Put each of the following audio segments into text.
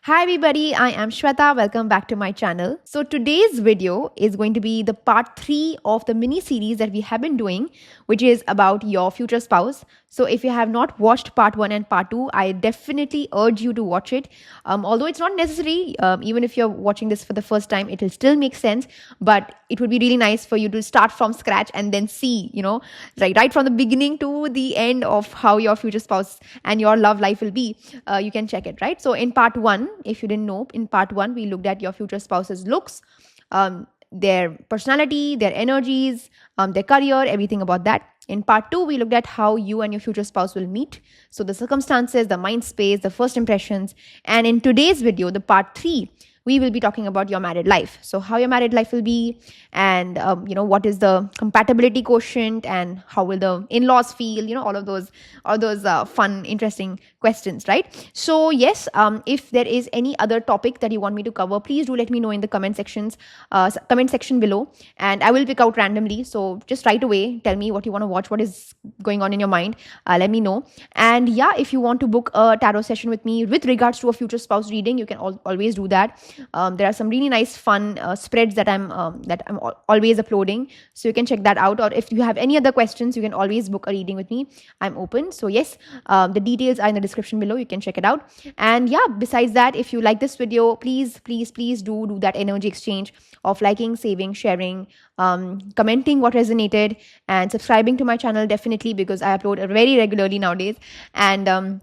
Hi everybody, I am Shweta. Welcome back to my channel. So today's video is going to be the part 3 of the mini series that we have been doing, which is about your future spouse. So if you have not watched part 1 and part 2, I definitely urge you to watch it. Although it's not necessary, even if you're watching this for the first time, it will still make sense. But it would be really nice for you to start from scratch and then see, right from the beginning to the end of how your future spouse and your love life will be. You can check it, right? So in part 1, if you didn't know, in part 1 we looked at your future spouse's looks, their personality, their energies, their career, everything about that. In part 2 we looked at how you and your future spouse will meet, so the circumstances, the mind space, the first impressions. And in today's video, the part 3, we will be talking about your married life. So how your married life will be, and what is the compatibility quotient, and how will the in-laws feel, all of those fun, interesting questions, right? So yes, if there is any other topic that you want me to cover, please do let me know in the comment section below, and I will pick out randomly. So just right away tell me what you want to watch, what is going on in your mind. Let me know. And yeah, if you want to book a tarot session with me with regards to a future spouse reading, you can always do that. There are some really nice fun spreads that I'm always uploading, so you can check that out. Or if you have any other questions, you can always book a reading with me. I'm open. So yes, the details are in the description below. You can check it out. And yeah, besides that, if you like this video, please do that energy exchange of liking, saving, sharing, commenting what resonated, and subscribing to my channel definitely, because I upload very regularly nowadays. And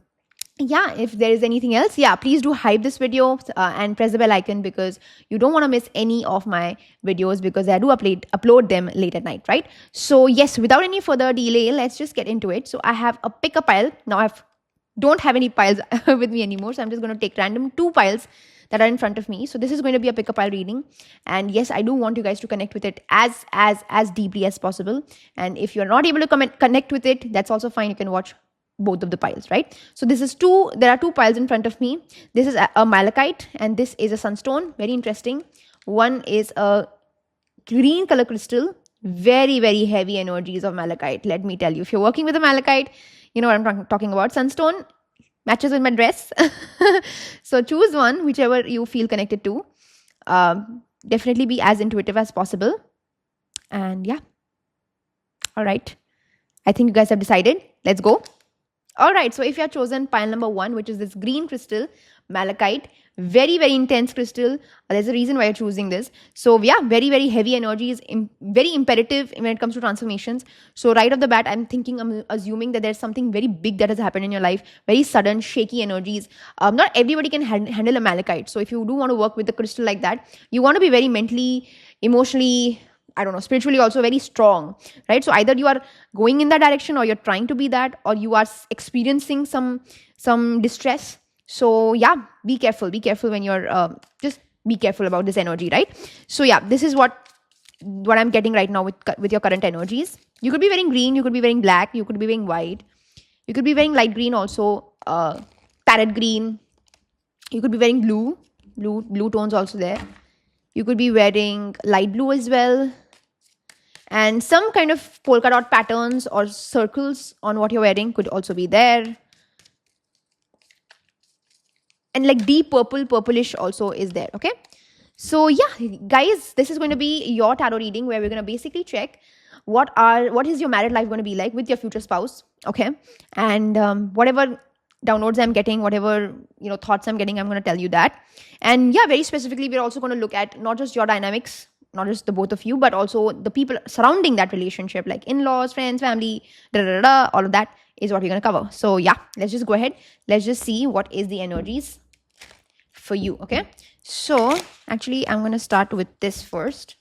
yeah, if there is anything else, yeah, please do hype this video and press the bell icon, because you don't want to miss any of my videos, because I do upload them late at night, right? So yes, without any further delay, let's just get into it. So I have a pick a pile. Now I don't have any piles with me anymore, so I'm just going to take random 2 piles that are in front of me. So this is going to be a pick a pile reading, and yes, I do want you guys to connect with it as deeply as possible. And if you're not able to connect with it, that's also fine. You can watch both of the piles, right? So there are 2 piles in front of me. This is a malachite, and this is a sunstone. Very interesting. One is a green color crystal. Very, very heavy energies of malachite, let me tell you. If you're working with a malachite, you know what I'm talking about. Sunstone matches with my dress. So choose one, whichever you feel connected to. Definitely be as intuitive as possible. And yeah, all right, I think you guys have decided. Let's go. All right, so if you have chosen pile number 1, which is this green crystal, malachite, very, very intense crystal, there's a reason why you're choosing this. So yeah, very, very heavy energies, very imperative when it comes to transformations. So right off the bat, I'm assuming that there's something very big that has happened in your life, very sudden, shaky energies. Not everybody can handle a malachite. So if you do want to work with the crystal like that, you want to be very mentally, emotionally, spiritually also very strong, right? So either you are going in that direction, or you're trying to be that, or you are experiencing some distress. So yeah, be careful when you're just be careful about this energy, right? So yeah, this is what I'm getting right now with your current energies. You could be wearing green, you could be wearing black, you could be wearing white, you could be wearing light green also, parrot green, you could be wearing blue tones also there. You could be wearing light blue as well. And some kind of polka dot patterns or circles on what you're wearing could also be there. And like deep purplish also is there, okay? So yeah, guys, this is going to be your tarot reading, where we're going to basically check what is your married life going to be like with your future spouse, okay? And whatever downloads I'm getting, whatever thoughts I'm getting, I'm going to tell you that. And yeah, very specifically, we're also going to look at not just your dynamics, not just the both of you, but also the people surrounding that relationship, like in-laws, friends, family, all of that is what we're going to cover. So yeah, let's just go ahead. Let's just see what is the energies for you, okay? So actually, I'm going to start with this first.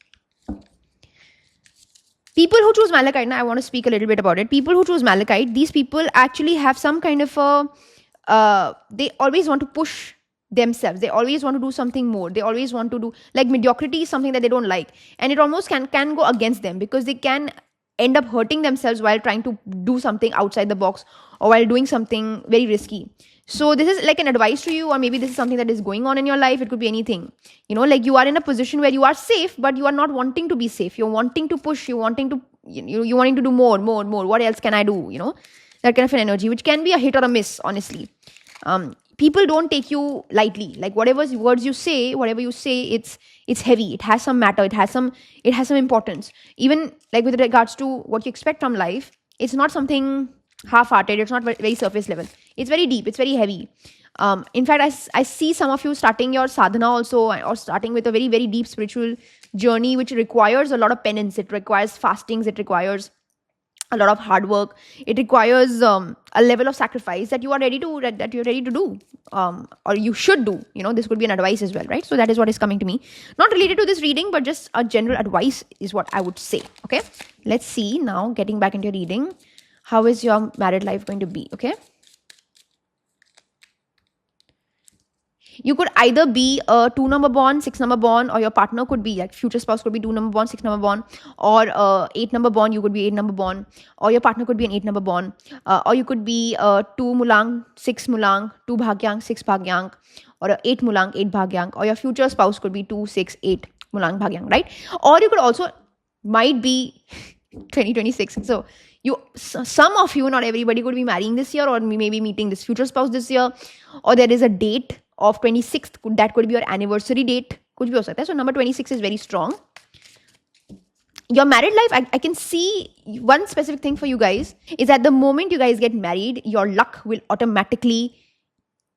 People who choose malachite, now I want to speak a little bit about it. People who choose malachite, these people actually have some kind of they always want to push themselves. They always want to do something more. They always want to do, like, mediocrity is something that they don't like. And it almost can go against them, because they can end up hurting themselves while trying to do something outside the box, or while doing something very risky. So this is like an advice to you, or maybe this is something that is going on in your life. It could be anything. Like you are in a position where you are safe, but you are not wanting to be safe. You're wanting to push. You're wanting to do more. What else can I do? That kind of an energy, which can be a hit or a miss, honestly. people don't take you lightly. Like whatever words you say, whatever you say, it's heavy. It has some matter. It has some importance. Even like with regards to what you expect from life, it's not something half-hearted. It's not very surface level. It's very deep. It's very heavy. In fact, I see some of you starting your sadhana also, or starting with a very, very deep spiritual journey, which requires a lot of penance. It requires fastings. It requires a lot of hard work. It requires a level of sacrifice that you're ready to do, or you should do. This could be an advice as well, right? So that is what is coming to me, not related to this reading, but just a general advice is what I would say. Okay, let's see now, getting back into your reading. How is your married life going to be? Okay, you could either be a 2 number born, 6 number born, or your partner could be, like future spouse could be 2 number born, 6 number born, or 8 number born. You could be 8 number born, or your partner could be an 8 number born, or you could be 2 mulang, 6 mulang, 2 bhagyang, 6 bhagyang, or 8 mulang, 8 bhagyang, or your future spouse could be 2, 6, 8 mulang bhagyang, right? Or you could also might be 2026. So some of you, not everybody, could be marrying this year, or maybe meeting this future spouse this year, or there is a date of 26th, that could be your anniversary date. Kuch bhi ho sakta hai. So number 26 is very strong. Your married life, I can see one specific thing for you guys is that the moment you guys get married, your luck will automatically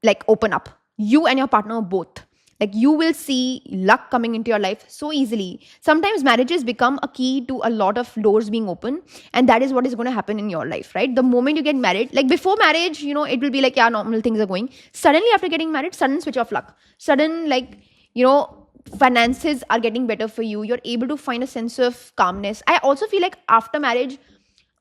like open up. You and your partner both. Like you will see luck coming into your life so easily. Sometimes marriages become a key to a lot of doors being open. And that is what is going to happen in your life, right? The moment you get married, like before marriage, it will be like, yeah, normal things are going. Suddenly after getting married, sudden switch of luck. Sudden finances are getting better for you. You're able to find a sense of calmness. I also feel like after marriage,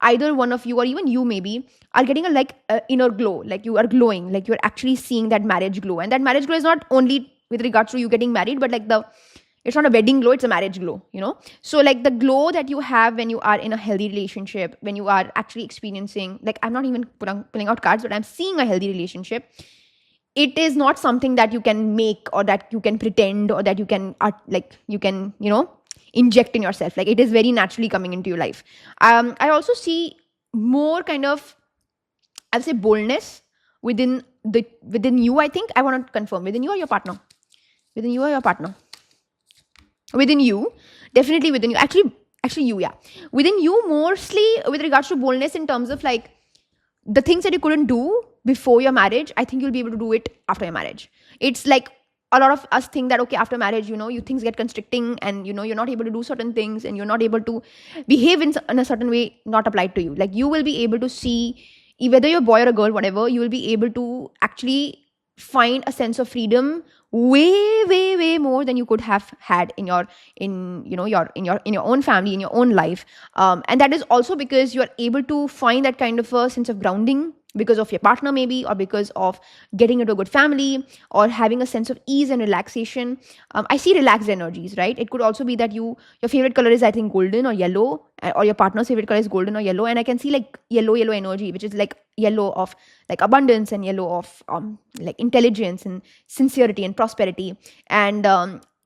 either one of you or even you maybe are getting a inner glow. Like you are glowing, like you're actually seeing that marriage glow. And that marriage glow is not only with regards to you getting married, but it's not a wedding glow, it's a marriage glow, So like the glow that you have when you are in a healthy relationship, when you are actually experiencing, like I'm not even pulling out cards, but I'm seeing a healthy relationship. It is not something that you can make, or that you can pretend, or that you can inject in yourself. Like it is very naturally coming into your life. I also see more kind of, I would say, boldness within you. I think I want to confirm, within you or your partner? Within you or your partner? Within you. Definitely within you. Actually you, yeah. Within you, mostly with regards to boldness in terms of like the things that you couldn't do before your marriage, I think you'll be able to do it after your marriage. It's like a lot of us think that, okay, after marriage, you things get constricting, and, you're not able to do certain things, and you're not able to behave in a certain way not applied to you. Like you will be able to see, whether you're a boy or a girl, whatever, you will be able to actually find a sense of freedom way, way, way more than you could have had in your own family, in your own life. And that is also because you are able to find that kind of a sense of grounding because of your partner maybe, or because of getting into a good family, or having a sense of ease and relaxation. I see relaxed energies, right? It could also be that your favorite color is, I think, golden or yellow, or your partner's favorite color is golden or yellow. And I can see like yellow energy, which is like yellow of like abundance, and yellow of like intelligence and sincerity and prosperity. And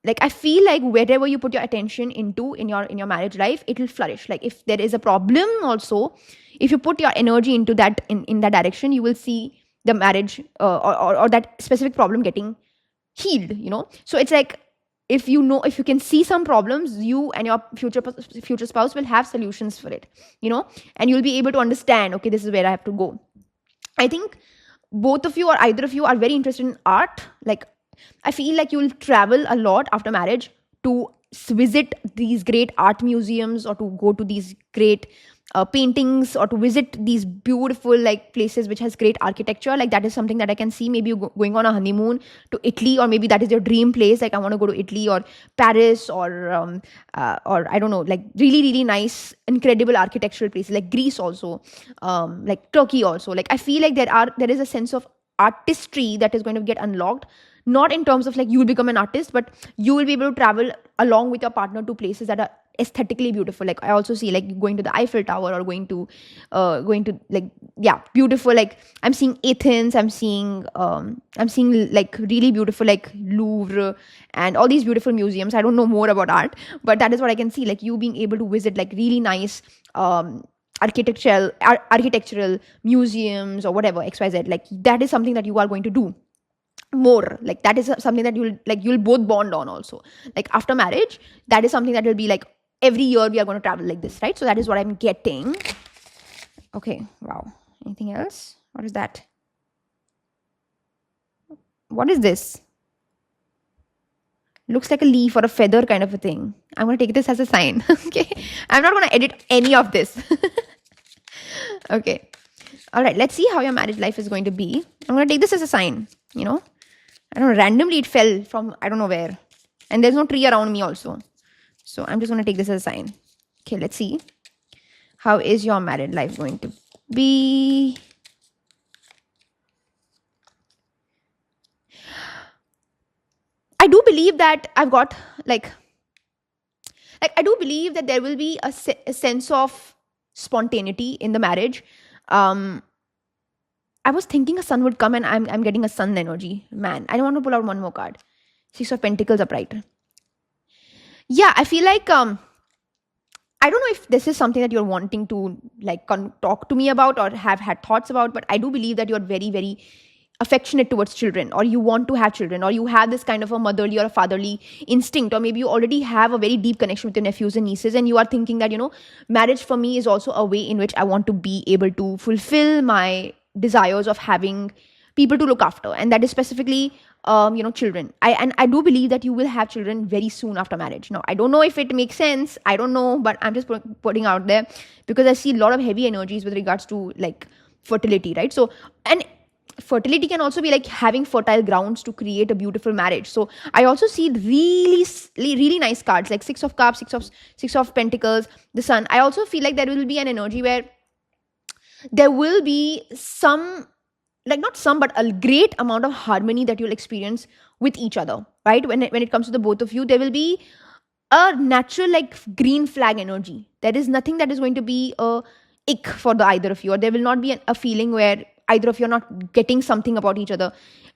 like I feel like wherever you put your attention into in your marriage life, it will flourish. Like if there is a problem also, if you put your energy into that in that direction, you will see the marriage or that specific problem getting healed. So it's like, if you can see some problems, you and your future spouse will have solutions for it, and you'll be able to understand, okay, this is where I have to go. I think both of you or either of you are very interested in art. Like I feel like you will travel a lot after marriage to visit these great art museums, or to go to these great paintings, or to visit these beautiful like places which has great architecture. Like that is something that I can see. Maybe you going on a honeymoon to Italy, or maybe that is your dream place. Like I want to go to Italy or Paris, or I don't know, like really, really nice, incredible architectural places, like Greece also, like Turkey also. Like I feel like there is a sense of artistry that is going to get unlocked, not in terms of like you will become an artist, but you will be able to travel along with your partner to places that are aesthetically beautiful. Like I also see like going to the Eiffel Tower, or going to like, yeah, beautiful. Like I'm seeing Athens, I'm seeing like really beautiful like Louvre and all these beautiful museums. I don't know more about art, but that is what I can see. Like you being able to visit like really nice architectural museums or whatever, XYZ. Like that is something that you are going to do. more. Like that is something that you'll both bond on also. Like after marriage, that is something that will be like every year we are going to travel like this, right? So that is what I'm getting. Okay, wow. Anything else? What is that? What is this? Looks like a leaf or a feather kind of a thing. I'm going to take this as a sign. Okay, I'm not going to edit any of this. Okay, all right, let's see how your marriage life is going to be. I'm going to take this as a sign. I don't know, randomly it fell from I don't know where, and there's no tree around me also, so I'm just going to take this as a sign. Okay, let's see how is your married life going to be. I do believe that I've got like I do believe that there will be a sense of spontaneity in the marriage. I was thinking a sun would come, and I'm getting a sun energy. Man, I don't want to pull out one more card. Six of Pentacles upright. Yeah, I feel like I don't know if this is something that you're wanting to like talk to me about or have had thoughts about, but I do believe that you're very, very affectionate towards children, or you want to have children, or you have this kind of a motherly or a fatherly instinct, or maybe you already have a very deep connection with your nephews and nieces, and you are thinking that, marriage for me is also a way in which I want to be able to fulfill my desires of having people to look after, and that is specifically children. I do believe that you will have children very soon after marriage. Now, I don't know if it makes sense, I don't know, but I'm just putting out there because I see a lot of heavy energies with regards to like fertility, right? So, and fertility can also be like having fertile grounds to create a beautiful marriage. So I also see really, really nice cards like Six of Cups, Six of Pentacles, the Sun. I also feel like there will be an energy where there will be some, like not some, but a great amount of harmony that you'll experience with each other, right? When it comes to the both of you, there will be a natural like green flag energy. There is nothing that is going to be a ick for the either of you, or there will not be a feeling where either of you are not getting something about each other.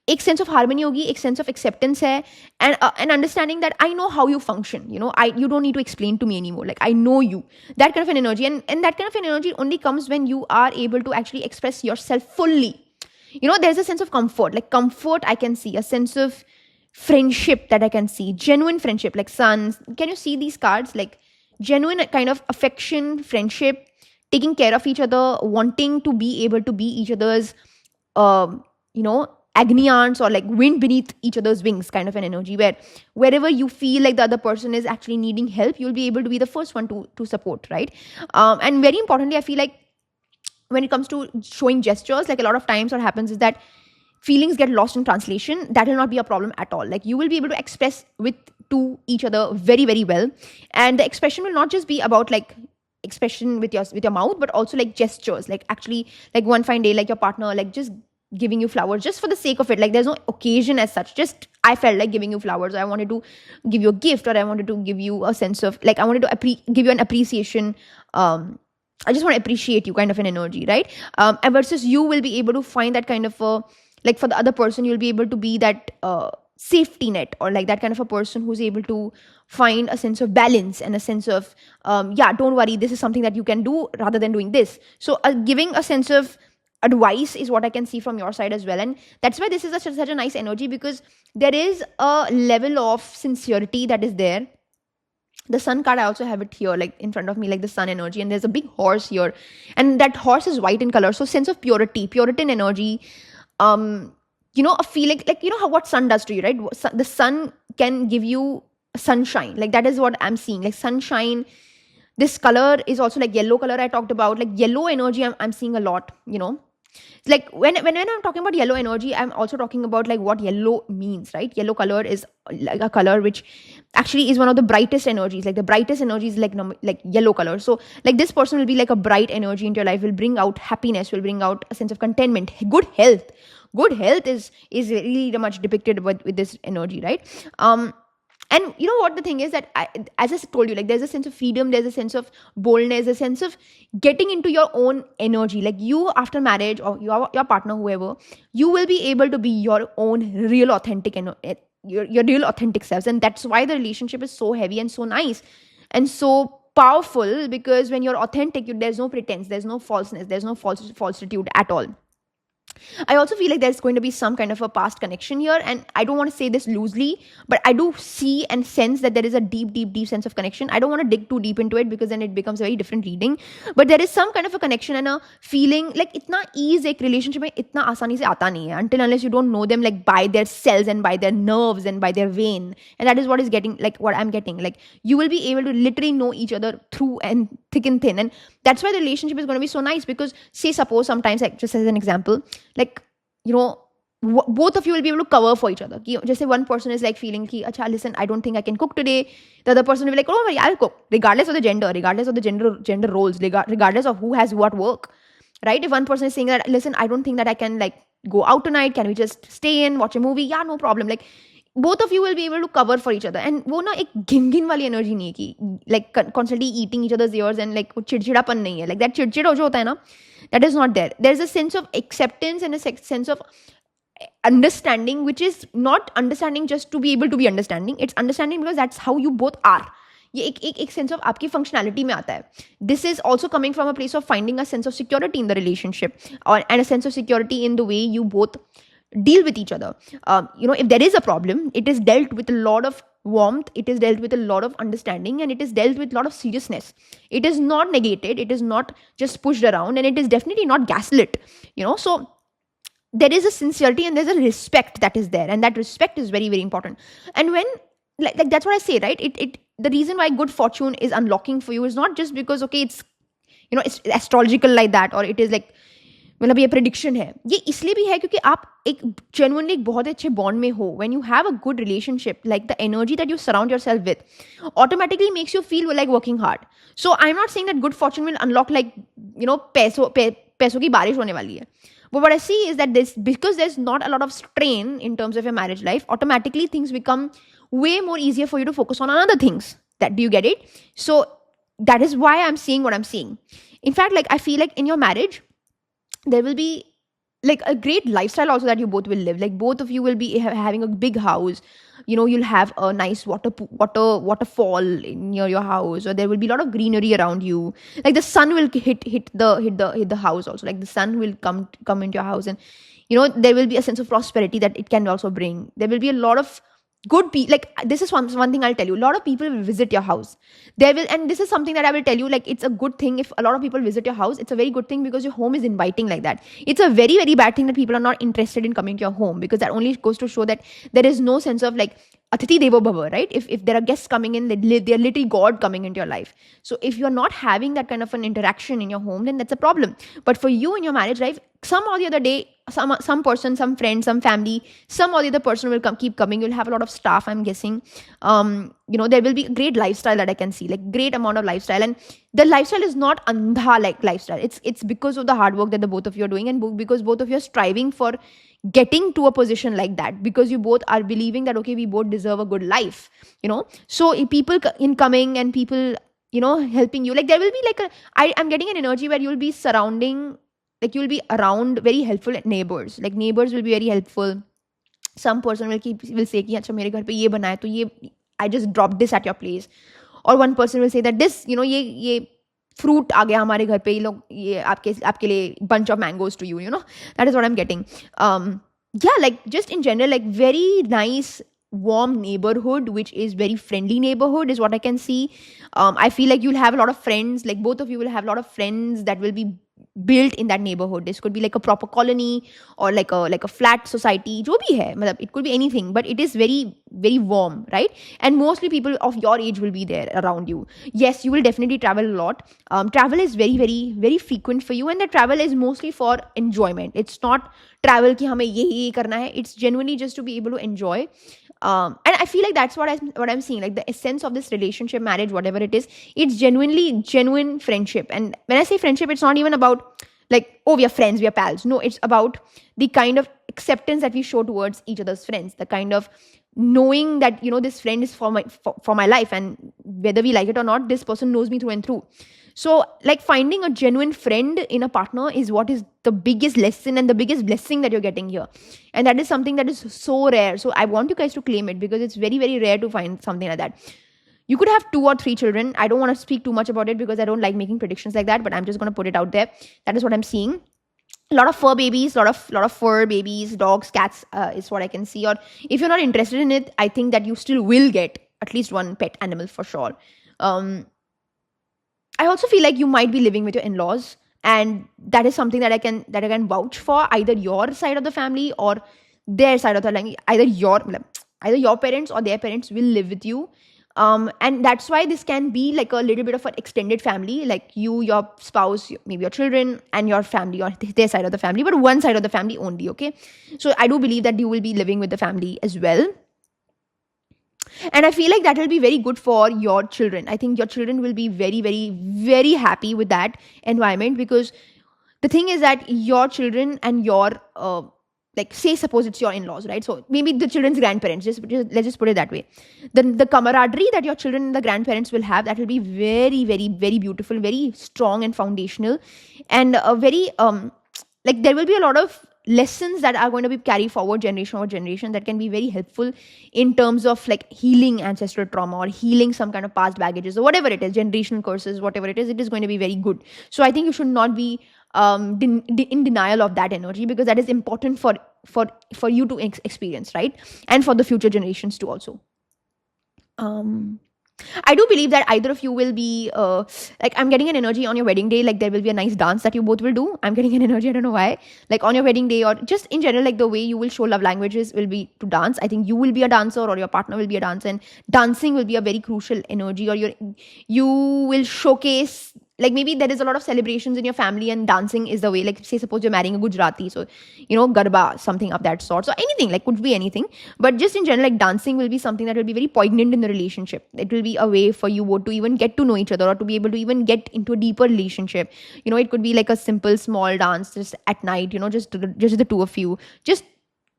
एक sense of harmony होगी, एक sense of acceptance है, and understanding that I know how you function. You don't need to explain to me anymore. Like I know you. That kind of an energy, and that kind of an energy only comes when you are able to actually express yourself fully. There's a sense of comfort. Like comfort, I can see a sense of friendship that I can see, genuine friendship, like suns. Can you see these cards? Like genuine kind of affection, friendship, taking care of each other, wanting to be able to be each other's, agni aunts, or like wind beneath each other's wings kind of an energy, where wherever you feel like the other person is actually needing help, you'll be able to be the first one to support, right? And very importantly, I feel like when it comes to showing gestures, like a lot of times what happens is that feelings get lost in translation. That will not be a problem at all. Like you will be able to express to each other very, very well. And the expression will not just be about like expression with your mouth, but also like gestures, like actually like one fine day, like your partner like just giving you flowers just for the sake of it. Like there's no occasion as such, just I felt like giving you flowers, or I wanted to give you a gift, or I wanted to give you a sense of like I wanted to give you an appreciation. I just want to appreciate you kind of an energy, right? And versus you will be able to find that kind of like for the other person, you'll be able to be that safety net, or like that kind of a person who's able to find a sense of balance and a sense of don't worry, this is something that you can do rather than doing this. So giving a sense of advice is what I can see from your side as well, and that's why this is such a nice energy, because there is a level of sincerity that is there. The Sun card, I also have it here like in front of me, like the sun energy, and there's a big horse here, and that horse is white in color, so sense of purity in energy. A feeling like what sun does to you, right? The sun can give you sunshine. Like that is what I'm seeing, like sunshine. This color is also like yellow color I talked about, like yellow energy I'm seeing a lot. Like when I'm talking about yellow energy, I'm also talking about like what yellow means, right? Yellow color is like a color which actually is one of the brightest energies. Like the brightest energy is like yellow color. So like this person will be like a bright energy into your life, will bring out happiness, will bring out a sense of contentment, good health. Good health is really much depicted with this energy, right? And you know what the thing is that as I told you, like there's a sense of freedom, there's a sense of boldness, a sense of getting into your own energy. Like you after marriage, or your partner, whoever, you will be able to be your own real authentic and your real authentic selves. And that's why the relationship is so heavy and so nice and so powerful, because when you're authentic, there's no pretense, there's no falseness, there's no falsitude at all. I also feel like there's going to be some kind of a past connection here. And I don't want to say this loosely, but I do see and sense that there is a deep, deep, deep sense of connection. I don't want to dig too deep into it because then it becomes a very different reading. But there is some kind of a connection and a feeling like itna ease ek relationship mein itna aasani se aata nahi hai until unless you don't know them like by their cells and by their nerves and by their vein. And that is what is getting, like what I'm getting. Like you will be able to literally know each other through and thick and thin. And that's why the relationship is going to be so nice because say suppose sometimes, like just as an example, like both of you will be able to cover for each other. Just say one person is like feeling ki, acha, listen, I don't think I can cook today. The other person will be like, oh, I'll cook, regardless of the gender roles, regardless of who has what work, right? If one person is saying that, listen, I don't think that I can like go out tonight. Can we just stay in, watch a movie? Yeah, no problem. Like both of you will be able to cover for each other. And वो ना एक गिन वाली energy नहीं है कि like constantly eating each other's ears and like चिड़चिड़ापन नहीं है. Like that चिड़चिड़ जो होता है ना, that is not there. There's a sense of acceptance and a sense of understanding, which is not understanding just to be able to be understanding. It's understanding because that's how you both are. ये एक sense of आपकी functionality में आता है. This is also coming from a place of finding a sense of security in the relationship and a sense of security in the way you both deal with each other. If there is a problem, it is dealt with a lot of warmth, it is dealt with a lot of understanding, and it is dealt with a lot of seriousness. It is not negated, it is not just pushed around, and it is definitely not gaslit. So there is a sincerity and there's a respect that is there, and that respect is very, very important. And when like that's what I say, right? It the reason why good fortune is unlocking for you is not just because okay it's it's astrological like that, or it is like मतलब ये prediction है. ये इसलिए भी है क्योंकि आप एक जेन्युइनली एक बहुत अच्छे बॉन्ड में हो. When you have a good relationship, like the energy that you surround yourself with automatically makes you feel like working hard. So I am not saying that good Fortune will unlock like पैसों की बारिश होने वाली है. But what I see is that because there's not a lot of strain in terms of your marriage life, automatically things become way more easier for you to focus on other things. Do you get it? So that is why I'm seeing what I'm seeing. In fact, like I feel like in your marriage, there will be like a great lifestyle also that you both will live. Like both of you will be having a big house. You'll have a nice waterfall near your house, or there will be a lot of greenery around you. Like the sun will hit the house also. Like the sun will come into your house, and there will be a sense of prosperity that it can also bring. There will be a lot of good people. Like this is one thing I'll tell you. A lot of people will visit your house. And this is something that I will tell you. Like it's a good thing if a lot of people visit your house. It's a very good thing because your home is inviting like that. It's a very, very bad thing that people are not interested in coming to your home, because that only goes to show that there is no sense of like Atiti Devo Bhava, right? If there are guests coming in, they're literally God coming into your life. So if you're not having that kind of an interaction in your home, then that's a problem. But for you in your marriage life, some or the other day, some person, some friend, some family, some or the other person will keep coming. You'll have a lot of staff, I'm guessing. There will be a great lifestyle that I can see, like great amount of lifestyle. And the lifestyle is not andha like lifestyle. It's because of the hard work that the both of you are doing, and because both of you are striving for getting to a position like that, because you both are believing that okay, we both deserve a good life. So if people incoming and people helping you, like there will be like I'm getting an energy where you'll be surrounding, like you'll be around very helpful neighbors. Like neighbors will be very helpful. Some person will say कि अच्छा मेरे घर पे ये बना है तो ये I just dropped this at your place. Or one person will say that this ये fruit आ गया हमारे घर पे, ये आपके लिए bunch of mangoes to you. That is what I'm getting. Like just in general, like very nice warm neighborhood, which is very friendly neighborhood is what I can see. I feel like you'll have a lot of friends, like both of you will have a lot of friends that will be built in that neighborhood. This could be like a proper colony or like a flat society. Jo bhi hai, it could be anything, but it is very, very warm, right? And mostly people of your age will be there around you. Yes, you will definitely travel a lot. Travel is very, very, very frequent for you, and the travel is mostly for enjoyment. It's not travel ki hame ye karna hai. It's genuinely just to be able to enjoy. And I feel like that's what I'm seeing, like the essence of this relationship, marriage, whatever it is, it's genuine friendship. And when I say friendship, it's not even about like, oh, we are friends, we are pals. No, it's about the kind of acceptance that we show towards each other's friends, the kind of knowing that this friend is for my life, and whether we like it or not, this person knows me through and through. So like finding a genuine friend in a partner is what is the biggest lesson and the biggest blessing that you're getting here. And that is something that is so rare. So I want you guys to claim it, because it's very, very rare to find something like that. You could have 2 or 3 children. I don't want to speak too much about it because I don't like making predictions like that, but I'm just going to put it out there. That is what I'm seeing. a lot of fur babies, lot of fur babies, dogs, cats, is what I can see. Or if you're not interested in it, I think that you still will get at least one pet animal for sure. um I also feel like you might be living with your in-laws, and that is something that I can vouch for. Either your side of the family or their side of the, like, either your parents or their parents will live with you. And that's why this can be like a little bit of an extended family, like you, your spouse, maybe your children, and your family, or their side of the family, but one side of the family only. Okay, so I do believe that you will be living with the family as well, and I feel like that will be very good for your children. I think your children will be very, very, very happy with that environment, because the thing is that your children and your like, say suppose it's your in-laws, right? So maybe the children's grandparents, let's just put it that way. The camaraderie that your children and the grandparents will have, that will be very, very, very beautiful, very strong and foundational, and a very like, there will be a lot of lessons that are going to be carried forward generation over generation, that can be very helpful in terms of like healing ancestral trauma, or healing some kind of past baggages, or whatever it is, generational curses, whatever it is going to be very good. So I think you should not be in denial of that energy, because that is important for you to experience, right? And for the future generations too also. I do believe that either of you will be like, I'm getting an energy on your wedding day, like there will be a nice dance that you both will do. I'm getting an energy, I don't know why, like on your wedding day, or just in general, like the way you will show love languages will be to dance. I think you will be a dancer, or your partner will be a dancer, and dancing will be a very crucial energy, or you will showcase, like maybe there is a lot of celebrations in your family, and dancing is the way. Like, say suppose you're marrying a Gujarati, so garba, something of that sort. So anything, like, could be anything, but just in general, like, dancing will be something that will be very poignant in the relationship. It will be a way for you both to even get to know each other, or to be able to even get into a deeper relationship. It could be like a simple small dance just at night, just the two of you, just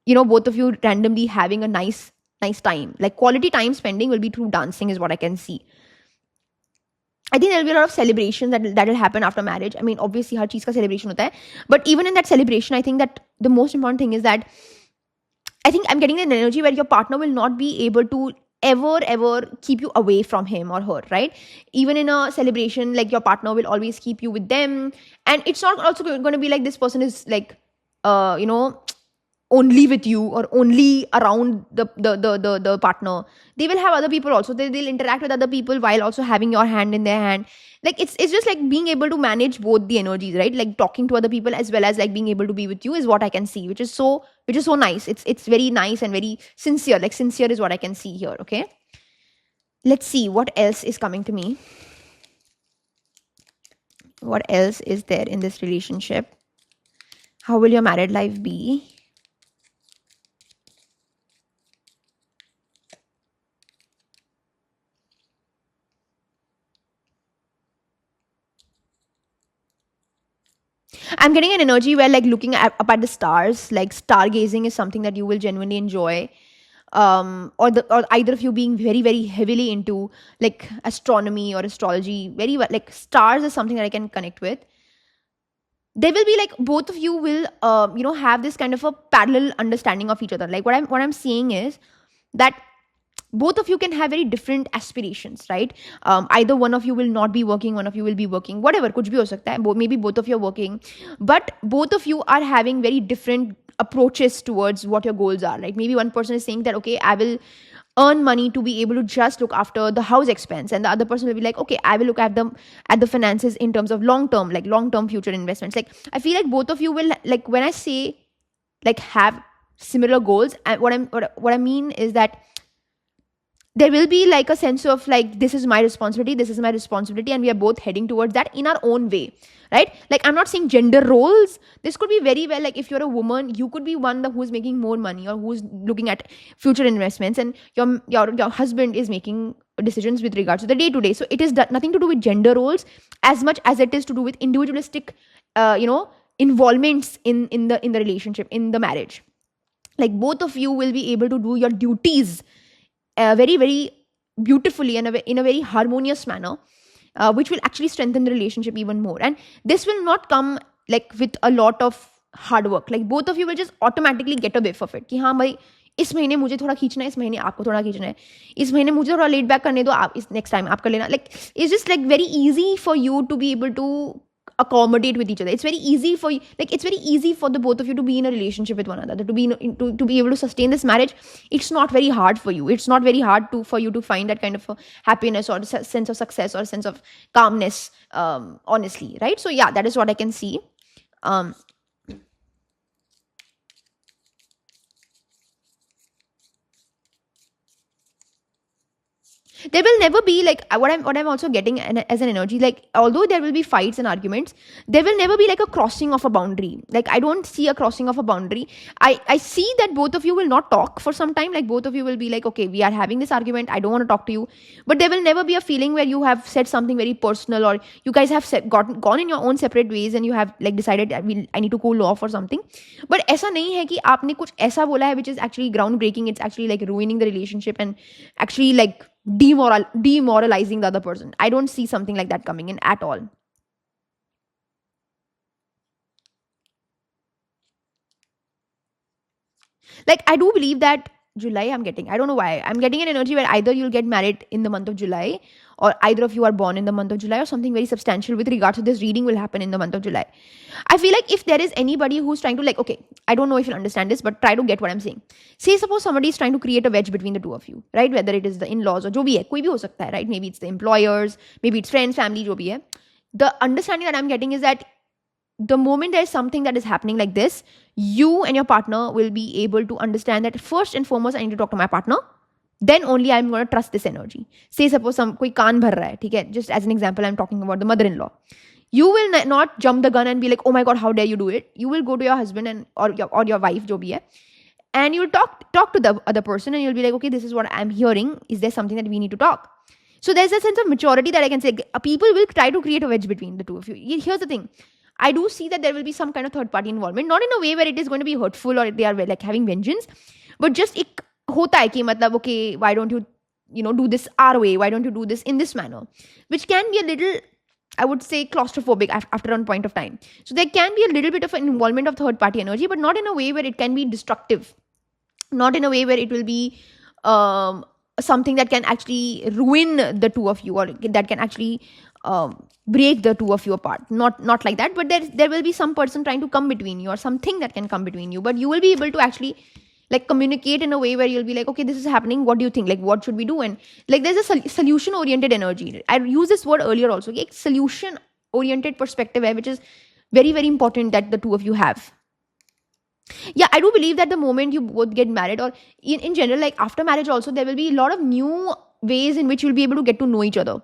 both of you randomly having a nice time. Like, quality time spending will be through dancing, is what I can see. I think there will be a lot of celebration that will happen after marriage. I mean, obviously, हर चीज का celebration होता है. But even in that celebration, I think that the most important thing is that I think I'm getting an energy where your partner will not be able to ever keep you away from him or her, right? Even in a celebration, like, your partner will always keep you with them. And it's not also going to be like this person is like, only with you, or only around the partner. They will have other people also. They'll interact with other people while also having your hand in their hand. Like, it's just like being able to manage both the energies, right? Like, talking to other people as well as like being able to be with you is what I can see, which is so nice. It's very nice and very sincere. Like, sincere is what I can see here. Okay, let's see what else is coming to me. What else is there in this relationship? How will your married life be? I'm getting an energy where, like, looking up at the stars, like stargazing is something that you will genuinely enjoy. Or either of you being very, very heavily into like astronomy or astrology, like stars is something that I can connect with. There will be like, both of you will have this kind of a parallel understanding of each other. Like, what I'm seeing is that both of you can have very different aspirations, right? Either one of you will not be working, one of you will be working, whatever, kuch bhi ho sakta hai. Maybe both of you are working, but both of you are having very different approaches towards what your goals are. Like, maybe one person is saying that, okay, I will earn money to be able to just look after the house expense, and the other person will be like, okay, I will look at the finances in terms of long term future investments. Like, I feel like both of you will, like, when I say like have similar goals, and what I mean is that there will be like a sense of like, this is my responsibility, and we are both heading towards that in our own way, right? Like, I'm not saying gender roles. This could be very well like, if you're a woman, you could be one who's making more money, or who's looking at future investments, and your husband is making decisions with regards to the day to day. So it is nothing to do with gender roles as much as it is to do with individualistic involvements in the relationship, in the marriage. Like, both of you will be able to do your duties very, very beautifully and in a very harmonious manner, which will actually strengthen the relationship even more. And this will not come like with a lot of hard work. Like, both of you will just automatically get a whiff of it. कि हाँ भाई, इस महीने मुझे थोड़ा खींचना है, इस महीने आपको थोड़ा खींचना है, इस महीने मुझे थोड़ा लेट बैक करने दो, आप इस नेक्स्ट टाइम आप कर लेना. Like, it's just like very easy for you to be able to accommodate with each other. It's very easy for you, like it's very easy for the both of you to be in a relationship with one another, to be to be able to sustain this marriage. It's not very hard for you. It's not very hard to for you to find that kind of a happiness or sense of success or sense of calmness, honestly, right? So yeah, that is what I can see. um there will never be like what I'm also getting as an energy, like although there will be fights and arguments, there will never be like a crossing of a boundary. Like I don't see a crossing of a boundary. I see that both of you will not talk for some time. Like both of you will be like, okay, we are having this argument, I don't want to talk to you. But there will never be a feeling where you have said something very personal, or you guys have gone in your own separate ways and you have like decided I need to cool off or something. But ऐसा नहीं है कि आपने कुछ ऐसा बोला है which is actually ground breaking. It's actually like ruining the relationship and actually like demoralizing the other person. I don't see something like that coming in at all. Like I do believe that July, I don't know why, I'm getting an energy where either you'll get married in the month of July, or either of you are born in the month of July, or something very substantial with regards to this reading will happen in the month of July. I feel like if there is anybody who's trying to like, okay, I don't know if you'll understand this, but try to get what I'm saying. Say suppose somebody is trying to create a wedge between the two of you, right? Whether it is the in-laws or jo bhi hai, koi bhi ho sakta hai, right? Maybe it's the employers, maybe it's friends, family, jo bhi hai. The understanding that I'm getting is that the moment there is something that is happening like this, you and your partner will be able to understand that first and foremost, I need to talk to my partner. Then only I'm going to trust this energy. Say suppose koi kaan bhar raha hai, theek hai? Just as an example, I'm talking about the mother-in-law. You will not jump the gun and be like, oh my God, how dare you do it? You will go to your husband and or your wife, jo bhi hai, and you'll talk to the other person, and you'll be like, okay, this is what I'm hearing. Is there something that we need to talk? So there's a sense of maturity that I can say. People will try to create a wedge between the two of you. Here's the thing. I do see that there will be some kind of third party involvement, not in a way where it is going to be hurtful or they are like having vengeance, but just ek hota hai ki matlab, okay, why don't you do this our way? Why don't you do this in this manner? Which can be a little, I would say, claustrophobic after a point of time. So there can be a little bit of an involvement of third party energy, but not in a way where it can be destructive, not in a way where it will be something that can actually ruin the two of you, or that can actually break the two of you apart. Not like that, but there will be some person trying to come between you, or something that can come between you, but you will be able to actually like communicate in a way where you'll be like, okay, this is happening, what do you think, like what should we do? And like there's a solution oriented energy. I used this word earlier also, like solution oriented perspective, which is very, very important that the two of you have. Yeah, I do believe that the moment you both get married, or in general, like after marriage also, there will be a lot of new ways in which you'll be able to get to know each other.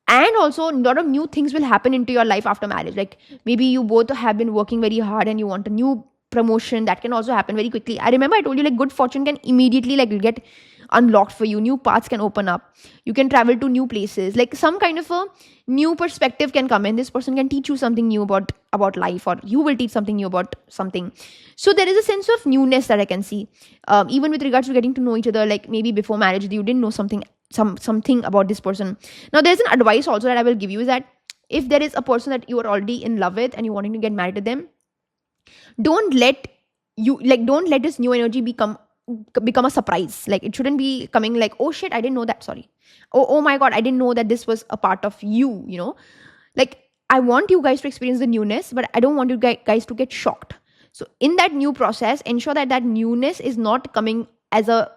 And also a lot of new things will happen into your life after marriage. Like maybe you both have been working very hard and you want a new promotion. That can also happen very quickly. I remember I told you like good fortune can immediately like get unlocked for you. New paths can open up. You can travel to new places. Like some kind of a new perspective can come in. This person can teach you something new about life, or you will teach something new about something. So there is a sense of newness that I can see. Even with regards to getting to know each other, like maybe before marriage you didn't know something about this person. Now there's an advice also that I will give you, is that if there is a person that you are already in love with and you're wanting to get married to them, don't let this new energy become a surprise. Like it shouldn't be coming like, oh shit, I didn't know that, sorry. Oh my God, I didn't know that this was a part of you. Like I want you guys to experience the newness, but I don't want you guys to get shocked. So in that new process, ensure that newness is not coming as a,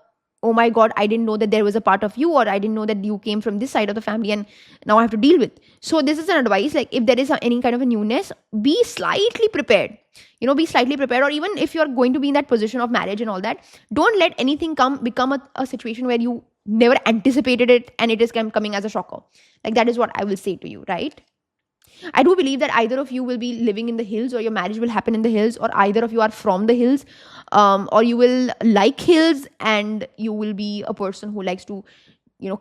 oh my God, I didn't know that there was a part of you, or I didn't know that you came from this side of the family and now I have to deal with. So this is an advice, like if there is any kind of a newness, be slightly prepared. Be slightly prepared. Or even if you're going to be in that position of marriage and all that, don't let anything become a situation where you never anticipated it and it is coming as a shocker. Like that is what I will say to you, right? I do believe that either of you will be living in the hills, or your marriage will happen in the hills, or either of you are from the hills, or you will like hills and you will be a person who likes to,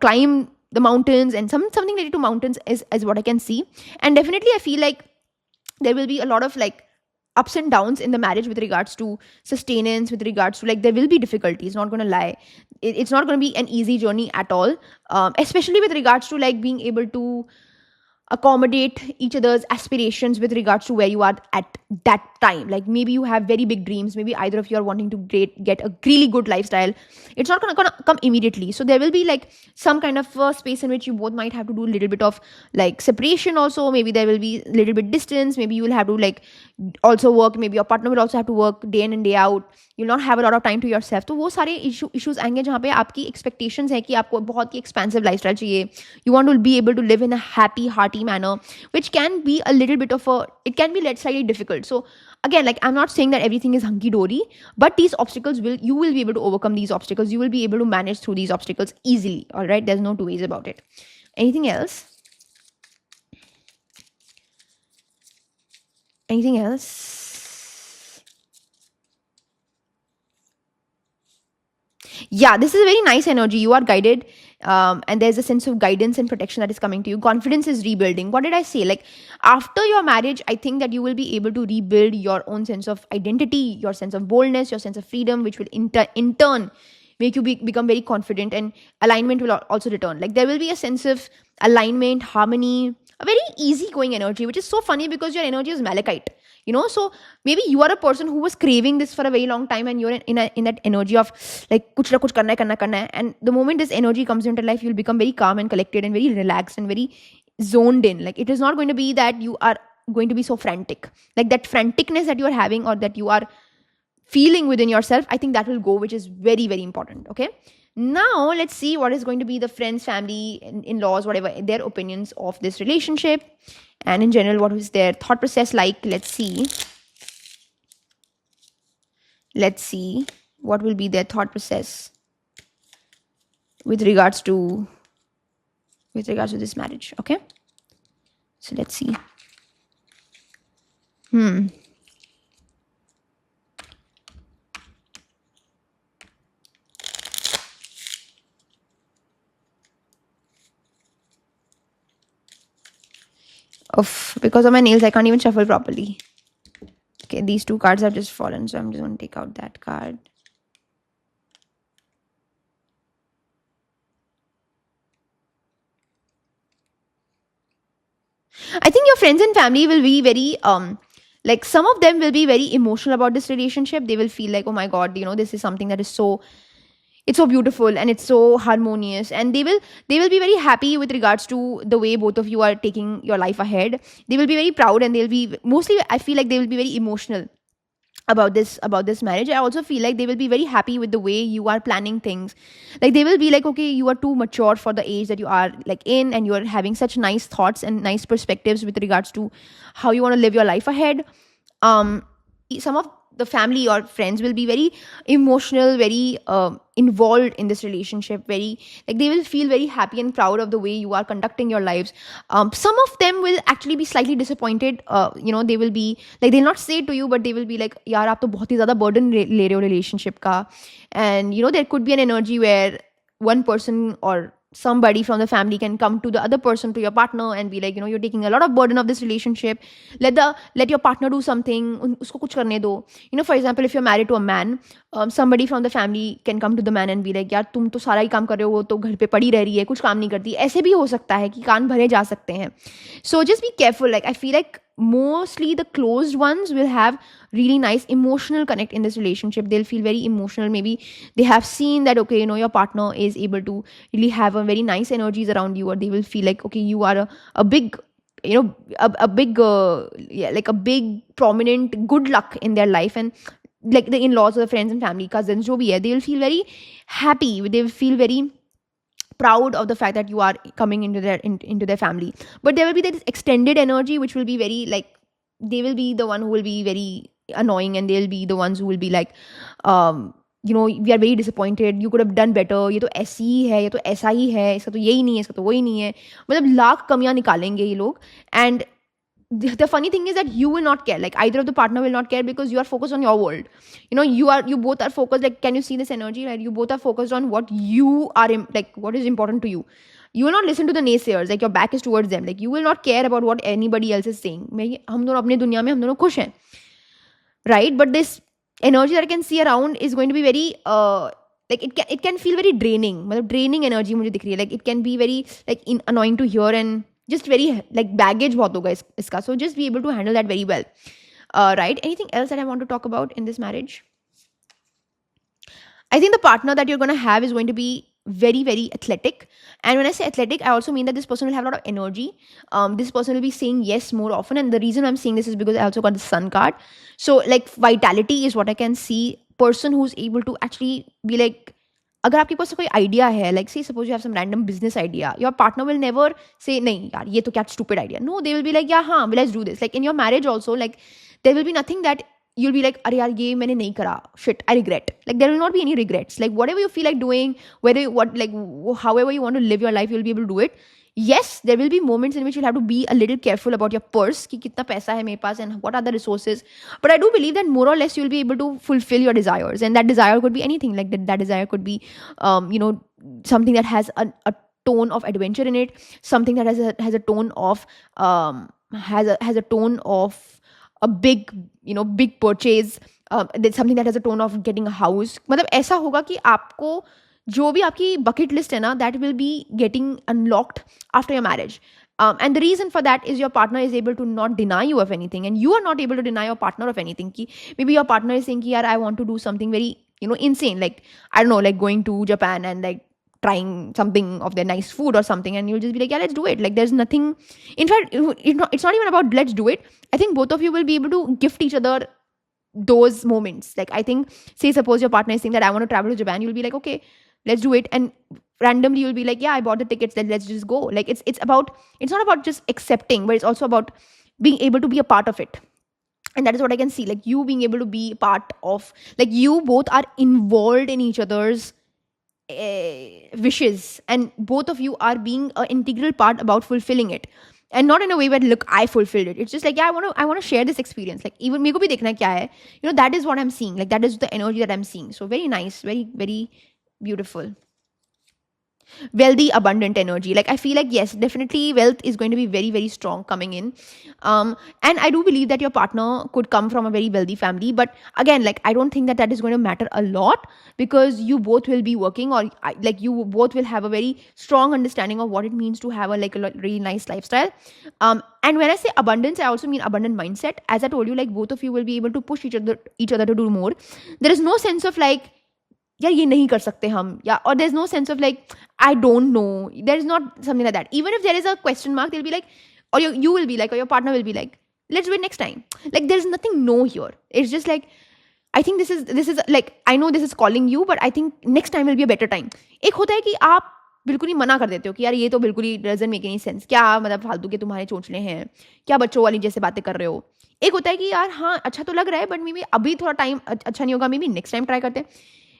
climb the mountains, and something related to mountains is what I can see. And definitely I feel like there will be a lot of like ups and downs in the marriage with regards to sustenance, with regards to like there will be difficulties, not going to lie. It's not going to be an easy journey at all, especially with regards to like being able to accommodate each other's aspirations with regards to where you are at that time. Like maybe you have very big dreams, maybe either of you are wanting to get a really good lifestyle. It's not gonna come immediately, so there will be like some kind of space in which you both might have to do a little bit of like separation also. Maybe there will be a little bit distance, maybe you will have to like also work, maybe your partner will also have to work day in and day out. You'll not have a lot of time to yourself. तो वो सारे issues आएंगे जहाँ पे आपकी expectations है कि आपको बहुत ही expansive lifestyle चाहिए. You want to be able to live in a happy, hearty manner, which can be a little bit of it can be slightly difficult. So again, like I'm not saying that everything is hunky-dory, but these obstacles you will be able to overcome these obstacles. You will be able to manage through these obstacles easily. All right, there's no two ways about it. Anything else? Anything else? Yeah, this is a very nice energy. You are guided, and there's a sense of guidance and protection that is coming to you. Confidence is rebuilding. What did I say? Like after your marriage, I think that you will be able to rebuild your own sense of identity, your sense of boldness, your sense of freedom, which will in turn make you become very confident, and alignment will also return. Like there will be a sense of alignment, harmony, a very easygoing energy, which is so funny because your energy is malachite. So maybe you are a person who was craving this for a very long time, and you're in that energy of like kuch na kuch karna hai. And the moment this energy comes into life, you'll become very calm and collected and very relaxed and very zoned in. Like it is not going to be that you are going to be so frantic. Like that franticness that you are having or that you are feeling within yourself, I think that will go, which is very, very important. Okay. Now let's see what is going to be the friends, family, in-laws, whatever, their opinions of this relationship. And in general, what is their thought process like? Let's see what will be their thought process with regards to this marriage. Okay. So let's see. Because of my nails, I can't even shuffle properly. Okay, these two cards have just fallen, so I'm just going to take out that card. I think your friends and family will be very like some of them will be very emotional about this relationship. They will feel like, oh my god, this is something that is it's so beautiful and it's so harmonious, and they will be very happy with regards to the way both of you are taking your life ahead. They will be very proud, and they'll be mostly, I feel like they will be very emotional about this marriage. I also feel like they will be very happy with the way you are planning things. Like they will be like, okay, you are too mature for the age that you are like in, and you are having such nice thoughts and nice perspectives with regards to how you want to live your life ahead. Some of the family or friends will be very emotional, very involved in this relationship, very like they will feel very happy and proud of the way you are conducting your lives. Some of them will actually be slightly disappointed. They will be like, they'll not say it to you, but they will be like, yaar aap to bahut hi zyada burden le rahe ho relationship ka. And there could be an energy where one person or somebody from the family can come to the other person, to your partner, and be like, you're taking a lot of burden of this relationship. Let your partner do something. Usko kuch karne do. For example, if you're married to a man, somebody from the family can come to the man and be like, yaar tum to सारा ही काम कर रहे हो, वो तो घर पे पड़ी रह रही है, कुछ काम नहीं करती. ऐसे भी हो सकता है कि कान भरे जा सकते हैं. So just be careful. Like I feel like mostly the closed ones will have really nice emotional connect in this relationship. They'll feel very emotional. Maybe they have seen that, okay, your partner is able to really have a very nice energies around you, or they will feel like, okay, you are a big a big like a big prominent good luck in their life. And like the in-laws or the friends and family, cousins, jo bhi hai, they will feel very happy. They will feel very proud of the fact that you are coming into their family. But there will be this extended energy which will be very like, they will be the one who will be very annoying, and they'll be the ones who will be like, we are very disappointed, you could have done better, ये तो ऐसी ही है, ये तो ऐसा ही है, इसका तो यही नहीं है, इसका तो वही नहीं है. मतलब लाख कमियां निकालेंगे ये लोग. And the funny thing is that you will not care. Like either of the partner will not care, because you are focused on your world. You both are focused. Like, can you see this energy? Right? You both are focused on what you are like, what is important to you. You will not listen to the naysayers. Like your back is towards them. Like you will not care about what anybody else is saying. हम दोनों अपने दुनिया में हम दोनों खुश हैं, right? But this energy that I can see around is going to be very like it can feel very draining. मतलब draining energy मुझे दिख रही है. Like it can be very like annoying to hear, and just very like baggage bahut hoga iska. So just be able to handle that very well. Right, anything else that I want to talk about in this marriage? I think the partner that you're going to have is going to be very, very athletic. And when I say athletic, I also mean that this person will have a lot of energy. This person will be saying yes more often. And the reason I'm saying this is because I also got the sun card. So, like, vitality is what I can see. Person who's able to actually be like, अगर आपके पास कोई idea है, like say suppose you have some random business idea, your partner will never say नहीं यार ये तो क्या stupid idea. No, they will be like, yeah, हाँ, let's do this. Like in your marriage also, like there will be nothing that you'll be like, अरे यार ये मैंने नहीं करा, shit, I regret. Like there will not be any regrets. Like whatever you feel like doing, whether what like however you want to live your life, you'll be able to do it. Yes, there will be moments in which you'll have to be a little careful about your purse, कि कितना पैसा है मेरे पास and what are the resources. But I do believe that more or less you'll be able to fulfill your desires, and that desire could be anything. Like that desire could be, something that has a tone of adventure in it, something that has a tone of has a tone of a big big purchase, there's something that has a tone of getting a house. मतलब ऐसा होगा कि आपको जो भी आपकी bucket list है ना, that will be getting unlocked after your marriage. And the reason for that is your partner is able to not deny you of anything, and you are not able to deny your partner of anything. Ki maybe your partner is saying, "Yaar, I want to do something very insane, like I don't know, like going to Japan and like trying something of their nice food or something," and you'll just be like, "Yeah, let's do it." Like there's nothing. In fact, it's not even about let's do it. I think both of you will be able to gift each other those moments. Like I think, say suppose your partner is saying that I want to travel to Japan, you'll be like, okay, let's do it, and randomly you'll be like, yeah, I bought the tickets, let's just go. Like it's not about just accepting, but it's also about being able to be a part of it. And that is what I can see, like you being able to be part of, like you both are involved in each other's wishes, and both of you are being an integral part about fulfilling it. And not in a way where look I fulfilled it. It's just like, yeah, I want to share this experience. Like even मेरे को भी देखना क्या है, that is what I'm seeing. Like that is the energy that I'm seeing. So very nice, very very beautiful. Wealthy, abundant energy. Like I feel like yes, definitely wealth is going to be very very strong coming in. And I do believe that your partner could come from a very wealthy family, but again, like I don't think that is going to matter a lot, because you both will be working, or like you both will have a very strong understanding of what it means to have a really nice lifestyle. And when I say abundance, I also mean abundant mindset. As I told you, like both of you will be able to push each other to do more. There is no sense of like, yeah, ये नहीं कर सकते हम, या or there's no sense of like I don't know. There is not something like that. Even if there is a question mark, they'll be like, or you will be like, or your partner will be like, let's do it next time. Like there's nothing no here. It's just like, I think this is like, I know this is calling you, but I think next time will be a better time. एक होता है कि आप बिल्कुल ही मना कर देते हो कि यार ये तो बिल्कुल ही doesn't make any sense, क्या मतलब फालतू के तुम्हारे चोचले हैं, क्या बच्चों वाली जैसे बातें कर रहे हो. एक होता है कि यार हाँ अच्छा तो लग रहा है, बट मे बी अभी थोड़ा टाइम अच्छा नहीं होगा, may be next time try करते हैं.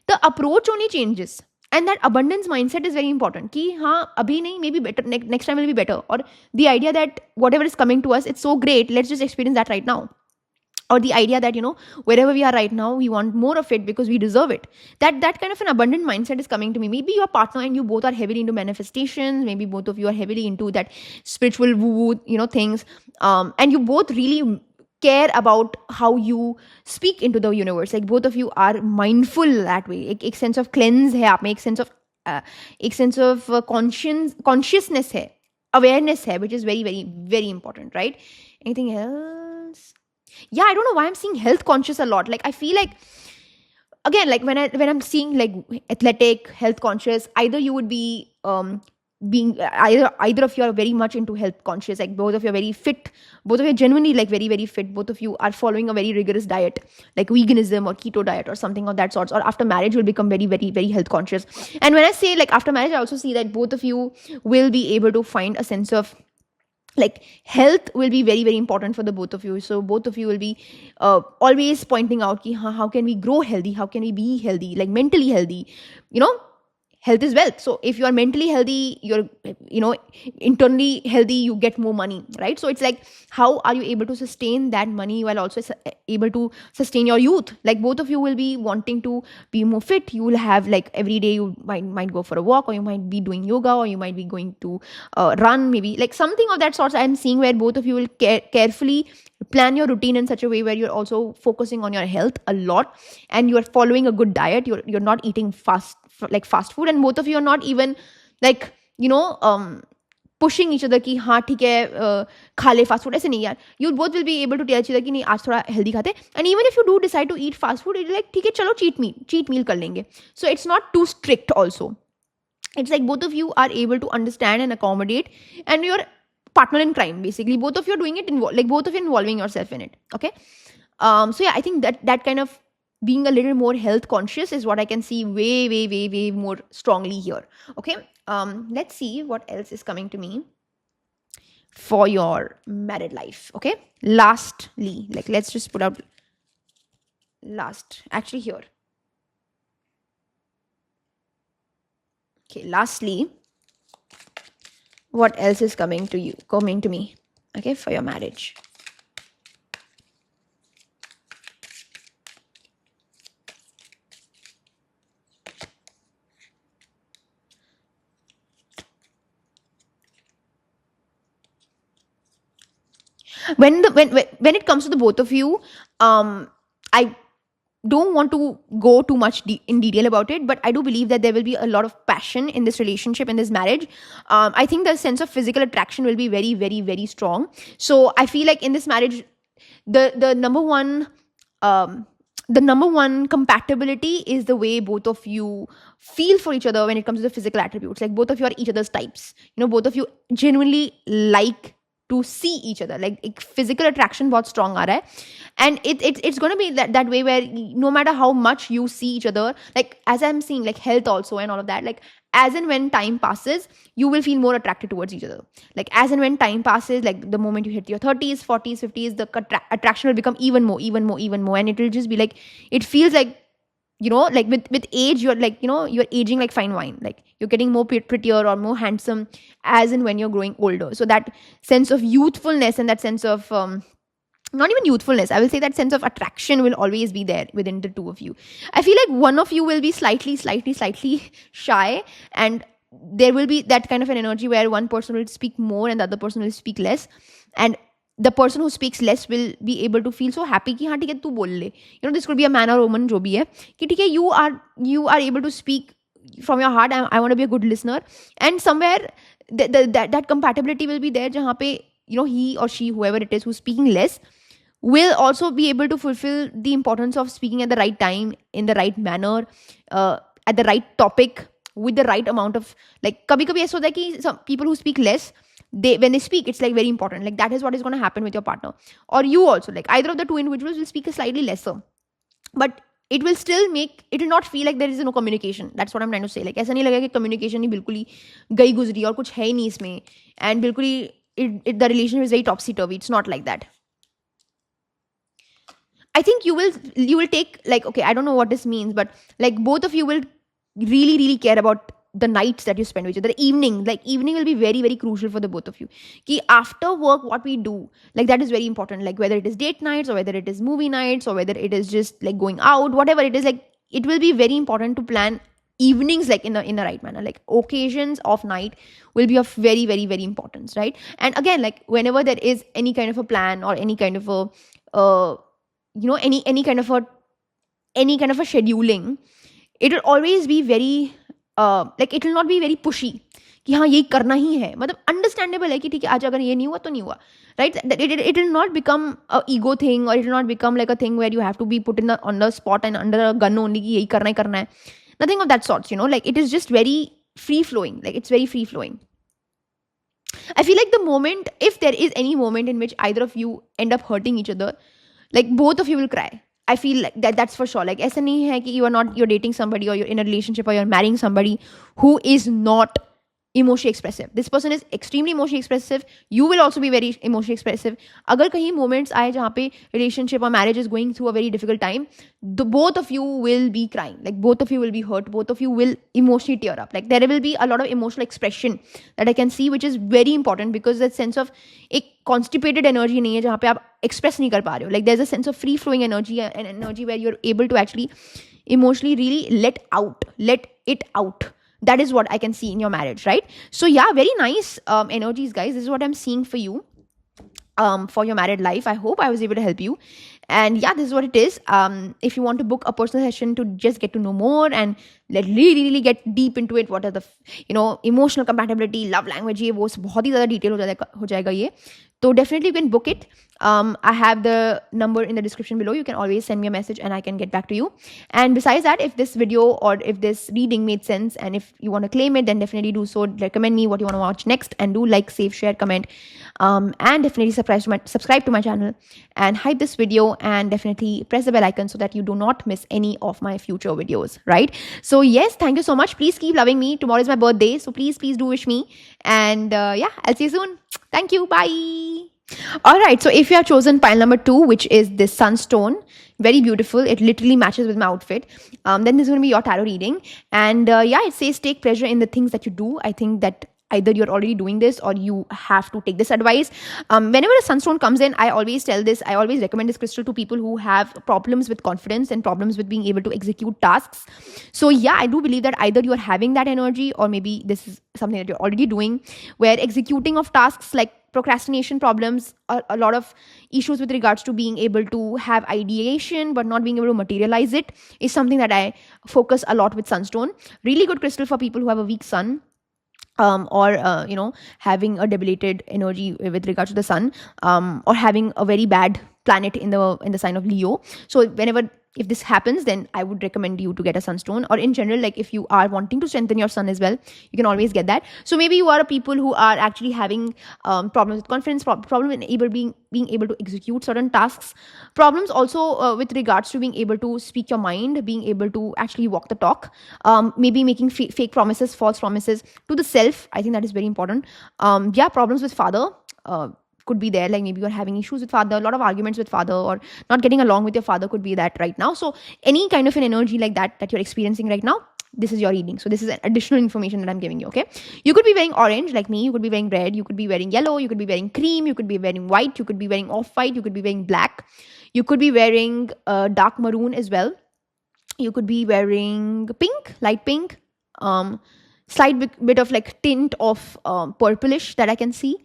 The approach only changes, and that abundance mindset is very important. कि हाँ अभी नहीं, maybe better next time will be better, or the idea that whatever is coming to us, it's so great, let's just experience that right now. Or the idea that wherever we are right now, we want more of it because we deserve it. That kind of an abundant mindset is coming to me. Maybe your partner and you both are heavily into manifestations. Maybe both of you are heavily into that spiritual woo things, and you both really care about how you speak into the universe. Like both of you are mindful that way. एक sense of cleanse है आप में, एक sense of consciousness है, awareness है, which is very very very important, right? Anything else? Yeah, I don't know why I'm seeing health conscious a lot. Like I feel like, again, like when I'm seeing like athletic, health conscious, either you would be being either of you are very much into health conscious, like both of you are very fit, both of you are genuinely like very very fit, both of you are following a very rigorous diet like veganism or keto diet or something of that sort, or after marriage will become very very very health conscious. And when I say like after marriage, I also see that both of you will be able to find a sense of like health will be very very important for the both of you. So both of you will be always pointing out ki, how can we grow healthy, how can we be healthy, like mentally healthy. Health is wealth. So if you are mentally healthy, you're internally healthy, you get more money, right? So it's like, how are you able to sustain that money while also able to sustain your youth? Like both of you will be wanting to be more fit. You will have like every day you might go for a walk, or you might be doing yoga, or you might be going to run, maybe like something of that sort. I'm seeing where both of you will carefully plan your routine in such a way where you're also focusing on your health a lot, and you're following a good diet. You're not eating fast food, and both of you are not even like pushing each other कि हाँ ठीक है खा ले fast food, ऐसे नहीं यार. You both will be able to tell each other कि नहीं आज थोड़ा healthy खाते. And even if you do decide to eat fast food, it's like ठीक है चलो cheat meal कर लेंगे. So it's not too strict also. It's like both of you are able to understand and accommodate, and your partner in crime, basically both of you are doing it, like both of you involving yourself in it. Okay. So yeah, I think that kind of being a little more health conscious is what I can see way more strongly here. Okay. Let's see what else is coming to me for your married life. Okay. Lastly, like let's just put out last, actually here. Okay. Lastly, what else is coming to me? Okay. For your marriage. When it comes to the both of you, I don't want to go too much in detail about it, but I do believe that there will be a lot of passion in this relationship, in this marriage. I think the sense of physical attraction will be very strong. So I feel like in this marriage, the number one compatibility is the way both of you feel for each other when it comes to the physical attributes. Like both of you are each other's types. Both of you genuinely like to see each other. Like physical attraction बहुत strong आ रहा है, and it's going to be that way where no matter how much you see each other, like as I'm seeing, like health also and all of that, like as and when time passes, you will feel more attracted towards each other. Like as and when time passes, like the moment you hit your 30s, 40s, 50s, the attraction will become even more, and it will just be like, it feels like, like with age, you're like, you're aging like fine wine. Like you're getting more prettier or more handsome as and when you're growing older. So that sense of youthfulness and that sense of, not even youthfulness, I will say that sense of attraction will always be there within the two of you. I feel like one of you will be slightly shy, and there will be that kind of an energy where one person will speak more and the other person will speak less. And the person who speaks less will be able to feel so happy कि हाँ ठीक है तू बोल ले. This could be a man or woman जो भी है कि ठीक है you are able to speak from your heart. I want to be a good listener, and somewhere that compatibility will be there जहाँ पे he or she, whoever it is who's speaking less, will also be able to fulfill the importance of speaking at the right time, in the right manner, at the right topic, with the right amount of, like कभी-कभी ऐसा होता है कि some people who speak less, when they speak, it's like very important. Like that is what is going to happen with your partner, or you also. Like either of the two individuals will speak a slightly lesser, but it will not feel like there is no communication. That's what I'm trying to say. Like ऐसा नहीं लगेगा कि communication ही बिल्कुल ही गई गुजरी और कुछ है ही नहीं इसमें, and बिल्कुल ही the relationship is very topsy-turvy. It's not like that. I think you will take, like, okay, I don't know what this means, but like both of you will really care about the nights that you spend with each other. The evening will be very crucial for the both of you. Ki after work, what we do, like that is very important. Like whether it is date nights or whether it is movie nights or whether it is just like going out, whatever it is, like it will be very important to plan evenings like in the right manner. Like occasions of night will be of very importance, right? And again, like whenever there is any kind of a plan or any kind of a any kind of a scheduling, it will always be very like it will not be very pushy कि हाँ यही करना ही है. मतलब understandable है कि ठीक है आज अगर ये नहीं हुआ तो नहीं हुआ, right? It will not become a ego thing, or it will not become like a thing where you have to be put on the spot and under a gun only कि यही करना है. Nothing of that sort, like it is just very free flowing. Like it's very free flowing. I feel like the moment, if there is any moment in which either of you end up hurting each other, like both of you will cry. I feel like that's for sure. Like ऐसा नहीं है कि you're dating somebody or you're in a relationship or you're marrying somebody who is not emotionally expressive. This person is extremely emotionally expressive. You will also be very emotionally expressive. अगर कहीं moments आए जहाँ पे relationship or marriage is going through a very difficult time, the both of you will be crying. Like both of you will be hurt. Both of you will emotionally tear up. Like there will be a lot of emotional expression that I can see, which is very important, because that sense of एक constipated energy नहीं है जहाँ पे आप express नहीं कर पा रहे हो. Like there's a sense of free flowing energy, and energy where you're able to actually emotionally really let it out. That is what I can see in your marriage, right? So yeah, very nice energies, guys. This is what I'm seeing for you for your married life. I hope I was able to help you. And yeah, this is what it is. If you want to book a personal session to just get to know more and let really get deep into it, what are the emotional compatibility, love language, ये वो बहुत ही ज़्यादा detail हो जाएगा ये. So definitely you can book it. I have the number in the description below. You can always send me a message and I can get back to you. And besides that, if this video or if this reading made sense and if you want to claim it, then definitely do so. Recommend me what you want to watch next, and do like, save, share, comment, and definitely subscribe to my channel and hype this video, and definitely press the bell icon so that you do not miss any of my future videos, right? So yes, thank you so much. Please keep loving me. Tomorrow is my birthday, so please do wish me. And yeah, I'll see you soon. Thank you. Bye. All right. So if you have chosen pile number 2, which is this sunstone, very beautiful. It literally matches with my outfit. Then this is going to be your tarot reading. And yeah, it says take pleasure in the things that you do. I think that either you're already doing this or you have to take this advice. Whenever a sunstone comes in, I always recommend this crystal to people who have problems with confidence and problems with being able to execute tasks. So yeah, I do believe that either you're having that energy, or maybe this is something that you're already doing, where executing of tasks like procrastination problems, a lot of issues with regards to being able to have ideation but not being able to materialize it, is something that I focus a lot with sunstone. Really good crystal for people who have a weak sun, or having a debilitated energy with regards to the sun, or having a very bad planet in the sign of Leo. So if this happens, then I would recommend you to get a sunstone. Or in general, like if you are wanting to strengthen your sun as well, you can always get that. So maybe you are a people who are actually having problems with confidence, problem in being able to execute certain tasks, problems also with regards to being able to speak your mind, being able to actually walk the talk, maybe making fake promises, false promises to the self. I think that is very important. Yeah, problems with father could be there, like maybe you're having issues with father, a lot of arguments with father, or not getting along with your father could be that right now. So any kind of an energy like that you're experiencing right now, this is your reading. So this is an additional information that I'm giving you. Okay, you could be wearing orange like me, you could be wearing red, you could be wearing yellow, you could be wearing cream, you could be wearing white, you could be wearing off-white, you could be wearing black, you could be wearing dark maroon as well, you could be wearing pink, light pink, slight bit of like tint of purplish that I can see.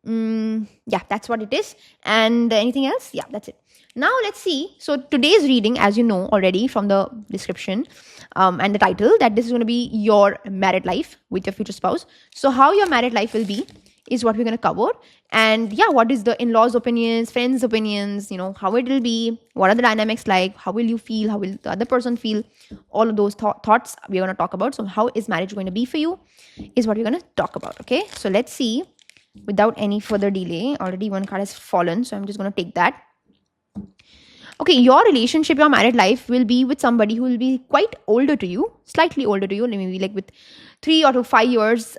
Yeah, that's what it is. And anything else? Yeah, that's it. Now let's see. So today's reading, as you know already from the description and the title, that this is going to be your married life with your future spouse. So how your married life will be is what we're going to cover. And yeah, what is the in-laws opinions, friends opinions, how it will be, what are the dynamics like, how will you feel, how will the other person feel, all of those thoughts we're going to talk about. So how is marriage going to be for you is what we're going to talk about. Okay, so let's see. Without any further delay, already one card has fallen, so I'm just going to take that. Okay, your relationship, your married life will be with somebody who will be quite older to you, slightly older to you, maybe like with 3 or 5 years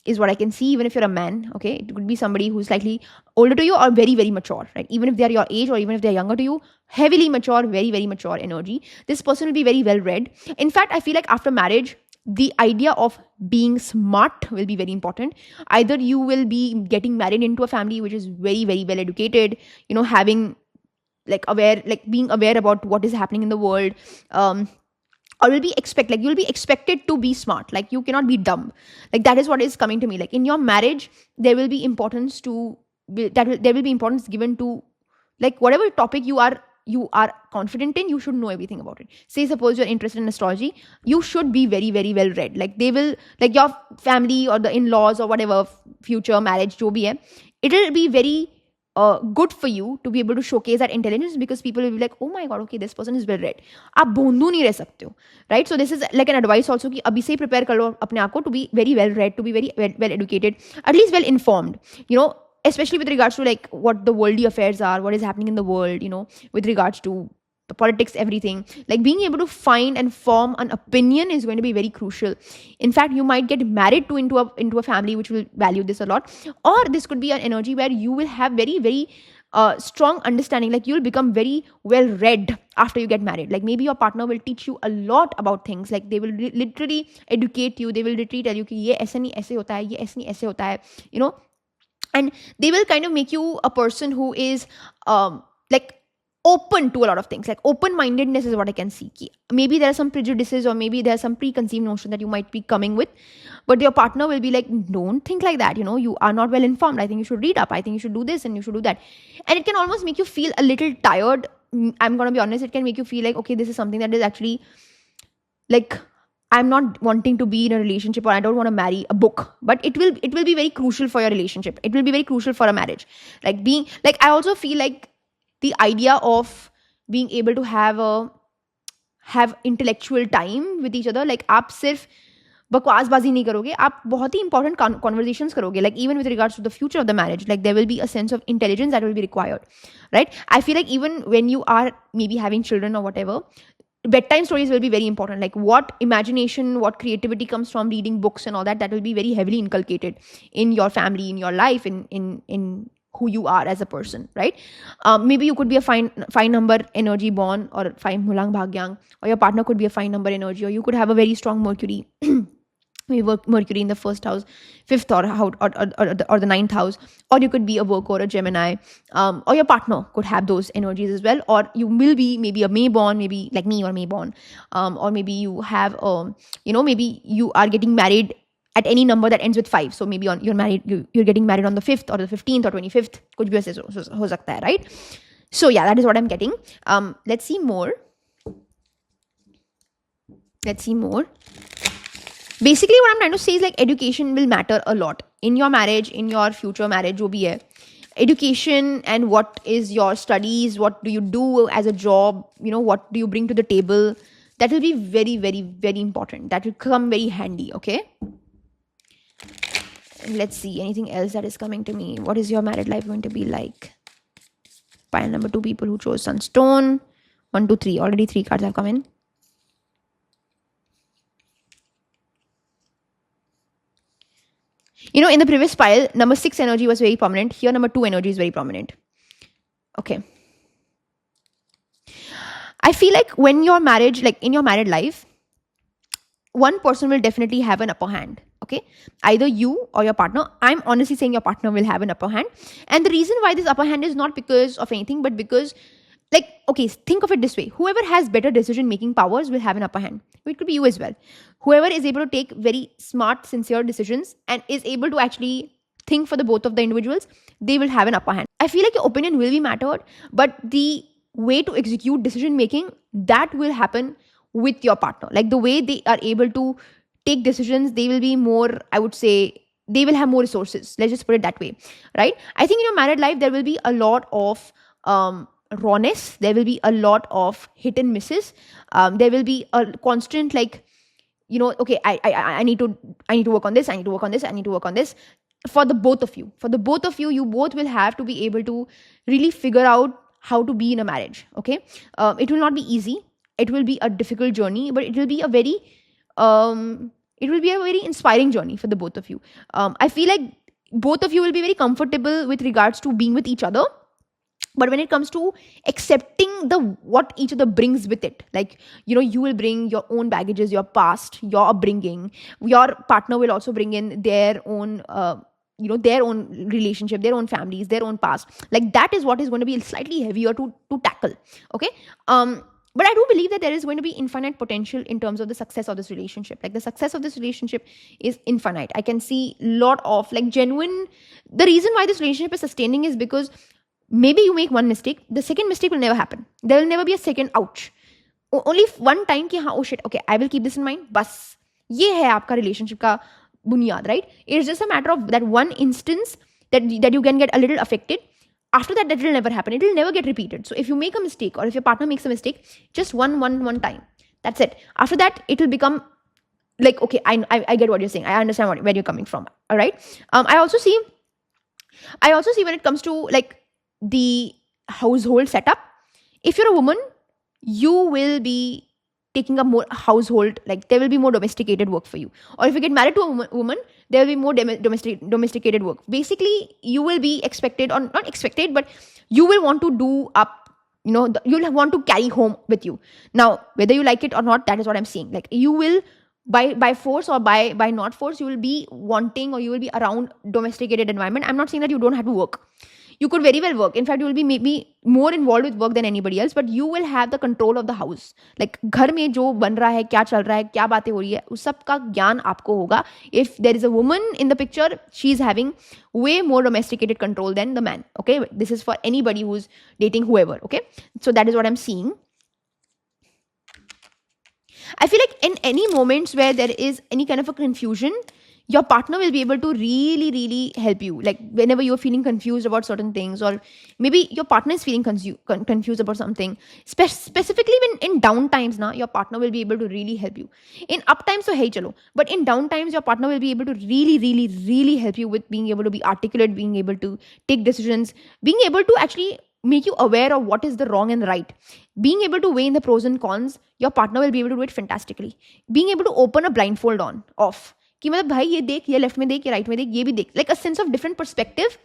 is what I can see, even if you're a man. Okay, it could be somebody who's slightly older to you or very mature, right? Even if they're your age or even if they're younger to you, heavily mature, very mature energy. This person will be very well read. In fact, I feel like after marriage, the idea of being smart will be very important. Either you will be getting married into a family which is very well educated, having being aware about what is happening in the world, or you'll be expected to be smart. Like you cannot be dumb. Like that is what is coming to me. Like in your marriage, there will be importance given to like whatever topic you are confident in, you should know everything about it. Say suppose you're interested in astrology, you should be very well read. Like they will, like your family or the in-laws or whatever, future marriage jo bhi hai, it will be very good for you to be able to showcase that intelligence, because people will be like, oh my god, okay, this person is well read. आप भोंदू नहीं रह सकते हो, right? So this is like an advice also कि अभी से prepare कर लो अपने आप को to be very well read, to be very well educated, at least well informed, especially with regards to like what the worldly affairs are, what is happening in the world, with regards to the politics, everything. Like being able to find and form an opinion is going to be very crucial. In fact, you might get married into a family which will value this a lot, or this could be an energy where you will have very strong understanding. Like you'll become very well read after you get married. Like maybe your partner will teach you a lot about things. Like they will literally educate you. They will literally tell you कि ये ऐसे नहीं ऐसे होता है, ये ऐसे नहीं ऐसे होता है, and they will kind of make you a person who is like open to a lot of things. Like open-mindedness is what I can see. Maybe there are some prejudices or maybe there are some preconceived notion that you might be coming with, but your partner will be like, don't think like that, you are not well informed. I think you should read up. I think you should do this and you should do that. And it can almost make you feel a little tired. I'm going to be honest, it can make you feel like, okay, this is something that is actually like, I'm not wanting to be in a relationship, or I don't want to marry a book, but it will be very crucial for your relationship. It will be very crucial for a marriage. I also feel like the idea of being able to have intellectual time with each other, like आप सिर्फ बकवासबाजी नहीं करोगे, आप बहुत ही important conversations करोगे, like even with regards to the future of the marriage, like there will be a sense of intelligence that will be required, right? I feel like even when you are maybe having children or whatever, bedtime stories will be very important. Like what imagination, what creativity comes from reading books and all that will be very heavily inculcated in your family, in your life, in who you are as a person, right? Maybe you could be a fine number energy born, or fine mulang bhagyang, or your partner could be a fine number energy, or you could have a very strong Mercury. Maybe Mercury in the first house, fifth or the ninth house, or you could be a Virgo or a Gemini, or your partner could have those energies as well, or you will be maybe a May born, maybe like me, or May born, or maybe you have maybe you are getting married at any number that ends with 5. So maybe you're getting married on the 5th or the 15th or 25th, kuch bhi aise ho sakta hai, right? So yeah, that is what I'm getting. Let's see more. Basically, what I'm trying to say is like education will matter a lot in your marriage, in your future marriage, jo bhi hai. Education and what is your studies, what do you do as a job, what do you bring to the table, that will be very, very, very important. That will come very handy, okay? Let's see, anything else that is coming to me. What is your married life going to be like? Pile number 2, people who chose Sunstone. 1, 2, 3. Already 3 cards have come in. In the previous pile, number 6 energy was very prominent. Here, number 2 energy is very prominent. Okay. I feel like when your marriage, like in your married life, one person will definitely have an upper hand. Okay. Either you or your partner. I'm honestly saying your partner will have an upper hand. And the reason why this upper hand is not because of anything, but because, like, okay, think of it this way. Whoever has better decision-making powers will have an upper hand. It could be you as well. Whoever is able to take very smart, sincere decisions and is able to actually think for the both of the individuals, they will have an upper hand. I feel like your opinion will be mattered, but the way to execute decision-making, that will happen with your partner. Like the way they are able to take decisions, they will be more, I would say, they will have more resources. Let's just put it that way, right? I think in your married life, there will be a lot of rawness. There will be a lot of hit and misses. There will be a constant, like, okay, I need to work on this. I need to work on this. I need to work on this. For the both of you, you both will have to be able to really figure out how to be in a marriage. Okay. It will not be easy. It will be a difficult journey, but it will be a very, inspiring journey for the both of you. I feel like both of you will be very comfortable with regards to being with each other. But when it comes to accepting what each other brings with it, like, you will bring your own baggages, your past, your upbringing. Your partner will also bring in their own, their own relationship, their own families, their own past. Like that is what is going to be slightly heavier to tackle. Okay. But I do believe that there is going to be infinite potential in terms of the success of this relationship. Like the success of this relationship is infinite. I can see a lot of like genuine, the reason why this relationship is sustaining is because maybe you make one mistake, the second mistake will never happen. There will never be a second ouch. Only one time ki, oh shit, okay, I will keep this in mind. Bas, ye hai aapka relationship ka bunyad, right? It's just a matter of that one instance that you can get a little affected. After that will never happen. It will never get repeated. So if you make a mistake or if your partner makes a mistake, just one time. That's it. After that, it will become like, okay, I get what you're saying. I understand where you're coming from. All right. I also see when it comes to like the household setup, if you're a woman, you will be taking up more household, like there will be more domesticated work for you. Or if you get married to a woman, there will be more domesticated work. Basically, you will be expected, or not expected, but you will want to do up, you'll want to carry home with you. Now, whether you like it or not, that is what I'm saying. Like you will, by force or by not force, you will be wanting, or you will be around domesticated environment. I'm not saying that you don't have to work. You could very well work. In fact, you will be maybe more involved with work than anybody else, but you will have the control of the house. Like घर में जो बन रहा है, क्या चल रहा है, क्या बातें हो रही है, उस सब का ज्ञान आपको होगा. If there is a woman in the picture, she is having way more domesticated control than the man. Okay, this is for anybody who's dating whoever. Okay, so that is what I'm seeing. I feel like in any moments where there is any kind of a confusion, your partner will be able to really help you. Like whenever you're feeling confused about certain things, or maybe your partner is feeling confused about something, specifically when in down times now, your partner will be able to really help you. In up times, so hey chalo, but in down times, your partner will be able to really help you with being able to be articulate, being able to take decisions, being able to actually make you aware of what is the wrong and the right, being able to weigh in the pros and cons. Your partner will be able to do it fantastically. Being able to open a blindfold on off कि मतलब भाई ये देख, ये left में देख, ये right में देख, ये भी देख. Like a sense of different perspective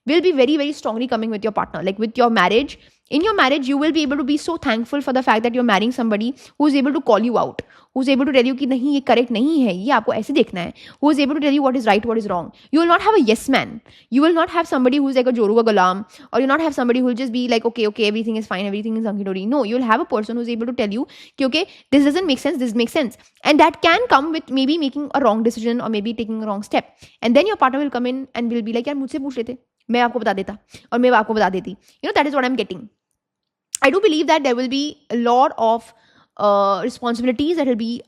will be very strongly coming with your partner. Like with your marriage, in your marriage, you will be able to be so thankful for the fact that you're marrying somebody who is able to call you out, who is able to tell you कि नहीं ये correct नहीं है, ये आपको ऐसे देखना है, who is able to tell you what is right, what is wrong. You will not have a yes man. You will not have somebody who's like a Joruga Gulam, or you'll not have somebody who will just be like, okay, everything is fine, everything is hunky-dory. No, you'll have a person who's able to tell you, okay, this doesn't make sense, this makes sense. And that can come with maybe making a wrong decision or maybe taking a wrong step. And then your partner will come in and will be like, यार मुझसे पूछ लेते, मैं आपको बता देता और मैं आपको बता देती. You know, that is what I'm getting. I do believe that there will be a lot of responsibilities that will be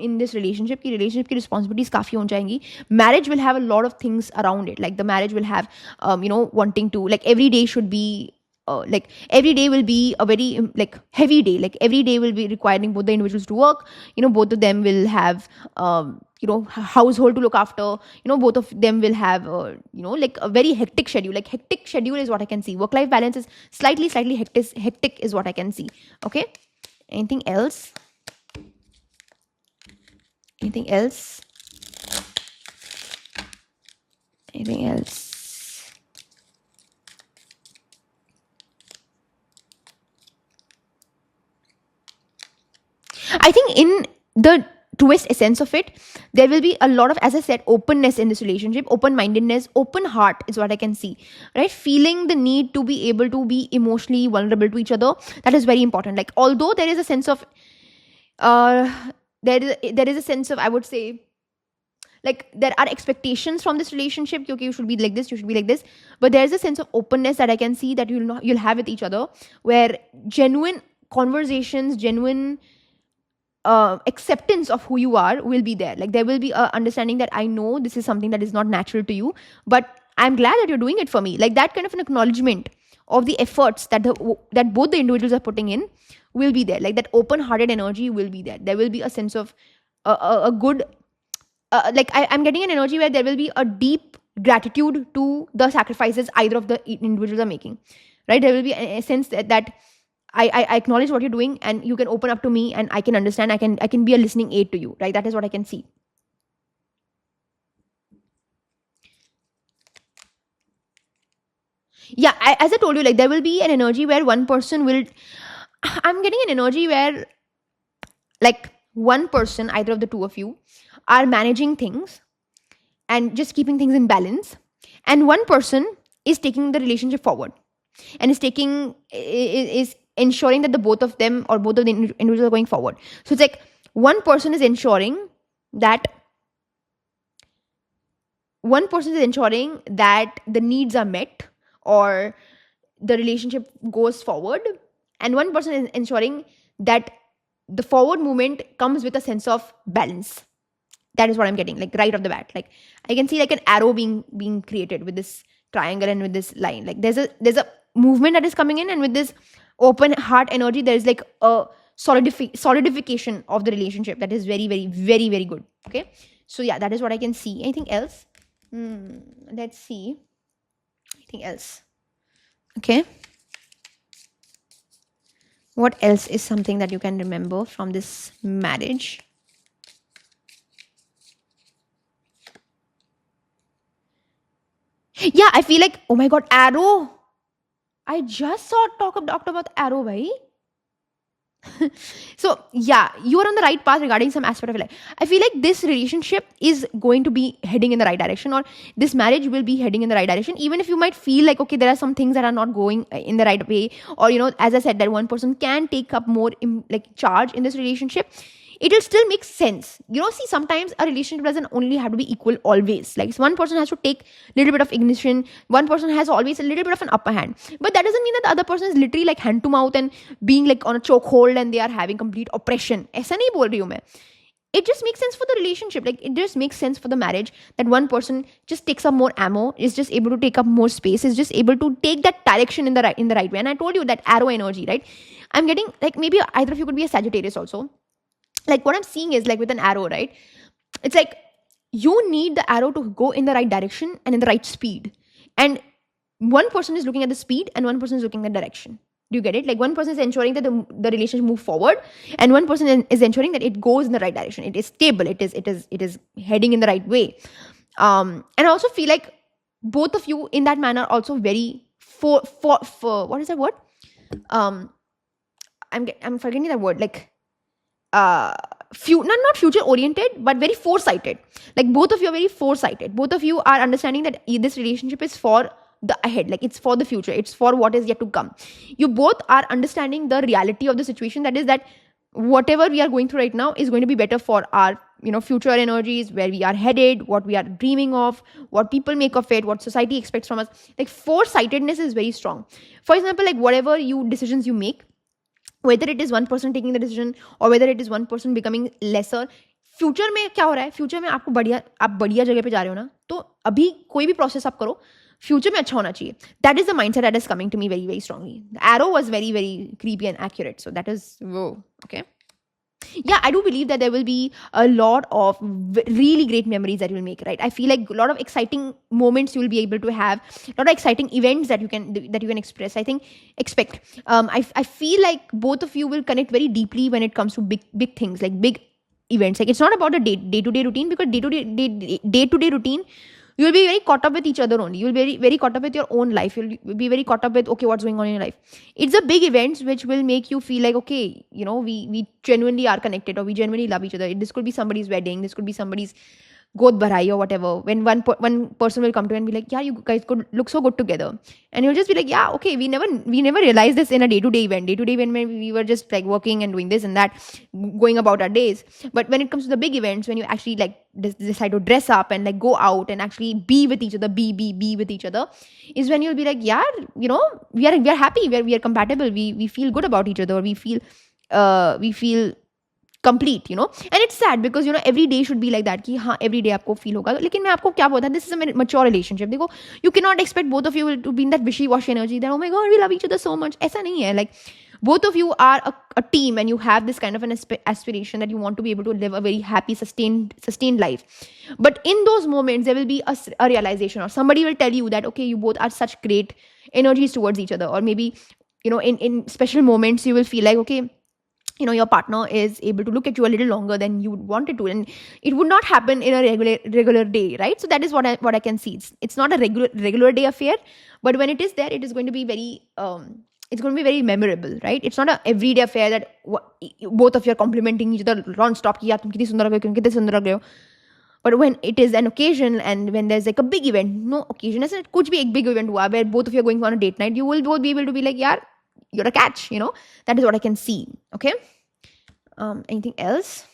in this relationship. की relationship की responsibilities काफ़ी हो जाएंगी. Marriage will have a lot of things around it. Like the marriage will have, wanting to, like every day should be, like every day will be a very like heavy day. Like every day will be requiring both the individuals to work. Both of them will have, household to look after. Both of them will have, like a very hectic schedule. Like hectic schedule is what I can see. Work-life balance is slightly hectic is what I can see. Okay. Anything else? Anything else? Anything else? I think in the truest essence of it, there will be a lot of, as I said, openness in this relationship, open-mindedness, open heart is what I can see, right? Feeling the need to be able to be emotionally vulnerable to each other. That is very important. Like, although there is a sense of, there is a sense of, I would say, like there are expectations from this relationship. Okay, you should be like this, you should be like this. But there is a sense of openness that I can see that you'll have with each other, where genuine conversations, genuine acceptance of who you are will be there. Like there will be a understanding that I know this is something that is not natural to you, but I'm glad that you're doing it for me. Like that kind of an acknowledgement of the efforts that that both the individuals are putting in will be there. Like that open-hearted energy will be there. There will be a sense of a good, like I'm getting an energy where there will be a deep gratitude to the sacrifices either of the individuals are making, right? There will be a sense that I acknowledge what you're doing, and you can open up to me, and I can understand. I can be a listening aid to you, right? That is what I can see. Yeah, as I told you, like there will be an energy where one person will. I'm getting an energy where, like one person, either of the two of you, are managing things and just keeping things in balance, and one person is taking the relationship forward and is ensuring that the both of them or both of the individuals are going forward. So it's like one person is ensuring that the needs are met or the relationship goes forward, and one person is ensuring that the forward movement comes with a sense of balance. That is what I'm getting, like right off the bat. Like I can see like an arrow being created with this triangle and with this line. Like there's a movement that is coming in, and with this open heart energy, there is like a solidification of the relationship that is very good. Okay, so yeah, that is what I can see. Anything else? Let's see. Anything else? Okay, what else is something that you can remember from this marriage? Yeah, I feel like, oh my god, arrow. I just talked about arrow, bhai. So yeah, you are on the right path regarding some aspect of your life. I feel like this relationship is going to be heading in the right direction, or this marriage will be heading in the right direction, even if you might feel like, okay, there are some things that are not going in the right way, or as I said, that one person can take up more like charge in this relationship. It will still make sense. See, sometimes a relationship doesn't only have to be equal always. Like one person has to take a little bit of ignition, one person has always a little bit of an upper hand. But that doesn't mean that the other person is literally like hand to mouth and being like on a chokehold and they are having complete oppression. ऐसा नहीं बोल रही हूँ मैं. It just makes sense for the relationship. Like it just makes sense for the marriage that one person just takes up more ammo, is just able to take up more space, is just able to take that direction in the right way. And I told you that arrow energy, right? I'm getting like, maybe either of you could be a Sagittarius also. Like what I'm seeing is like with an arrow, right? It's like you need the arrow to go in the right direction and in the right speed. And one person is looking at the speed and one person is looking at the direction. Do you get it? Like one person is ensuring that the relationship move forward, and one person is ensuring that it goes in the right direction. It is stable. It is heading in the right way. And I also feel like both of you in that manner also very for what is that word? I'm forgetting that word. Like not future oriented, but very foresighted. Like both of you are very foresighted. Both of you are understanding that this relationship is for the ahead, like it's for the future, it's for what is yet to come. You both are understanding the reality of the situation, that is that whatever we are going through right now is going to be better for our future energies, where we are headed, what we are dreaming of, what people make of it, what society expects from us. Like foresightedness is very strong. For example, like whatever decisions you make, whether it is one person taking the decision or whether it is one person becoming lesser, future में क्या हो रहा है, future में आप बढ़िया जगह पे जा रहे हो ना, तो अभी कोई भी प्रोसेस आप करो, फ्यूचर में अच्छा होना चाहिए. That is the mindset that is coming to me very very strongly. The arrow was very very creepy and accurate, so that is okay. Yeah, I do believe that there will be a lot of really great memories that you will make, right? I feel like a lot of exciting moments you will be able to have, a lot of exciting events that you can express. I think expect. I feel like both of you will connect very deeply when it comes to big things, like big events. Like it's not about a day-to-day routine, because day-to-day routine, you will be very caught up with each other only. You will be very, very caught up with your own life. You'll be very caught up with, okay, what's going on in your life. It's the big events which will make you feel like, okay, we genuinely are connected, or we genuinely love each other. This could be somebody's wedding. This could be somebody's god bharai or whatever. When one person will come to you and be like, yeah, you guys could look so good together. And you'll just be like, yeah, okay, we never realized this in a day-to-day event. Day-to-day event, when we were just like working and doing this and that, going about our days. But when it comes to the big events, when you actually like decide to dress up and like go out and actually be with each other, be with each other, is when you'll be like, yeah, we are happy, we are compatible, we feel good about each other, we feel complete, and it's sad because every day should be like that कि हाँ every day आपको feel होगा. लेकिन मैं आपको क्या बोलता, this is a mature relationship. देखो, you cannot expect both of you to be in that wishy-washy energy that, oh my god, we love each other so much. ऐसा नहीं है. Like both of you are a team, and you have this kind of an aspiration that you want to be able to live a very happy, sustained life. But in those moments, there will be a realization, or somebody will tell you that, okay, you both are such great energies towards each other, or maybe in special moments you will feel like, okay, your partner is able to look at you a little longer than you would want it to, and it would not happen in a regular day, right? So that is what I can see. It's not a regular day affair, but when it is there, it is going to be very it's going to be very memorable, right? It's not a everyday affair that both of you are complimenting each other non-stop कि यार तुम कितनी सुंदर लग रहे हो, कितने सुंदर लग रहे हो. But when it is an occasion, and when there's like a big event, no occasion, ऐसा कुछ भी एक big event हुआ where both of you are going on a date night, you will both be able to be like, यार, you're a catch, that is what I can see. Okay. Anything else?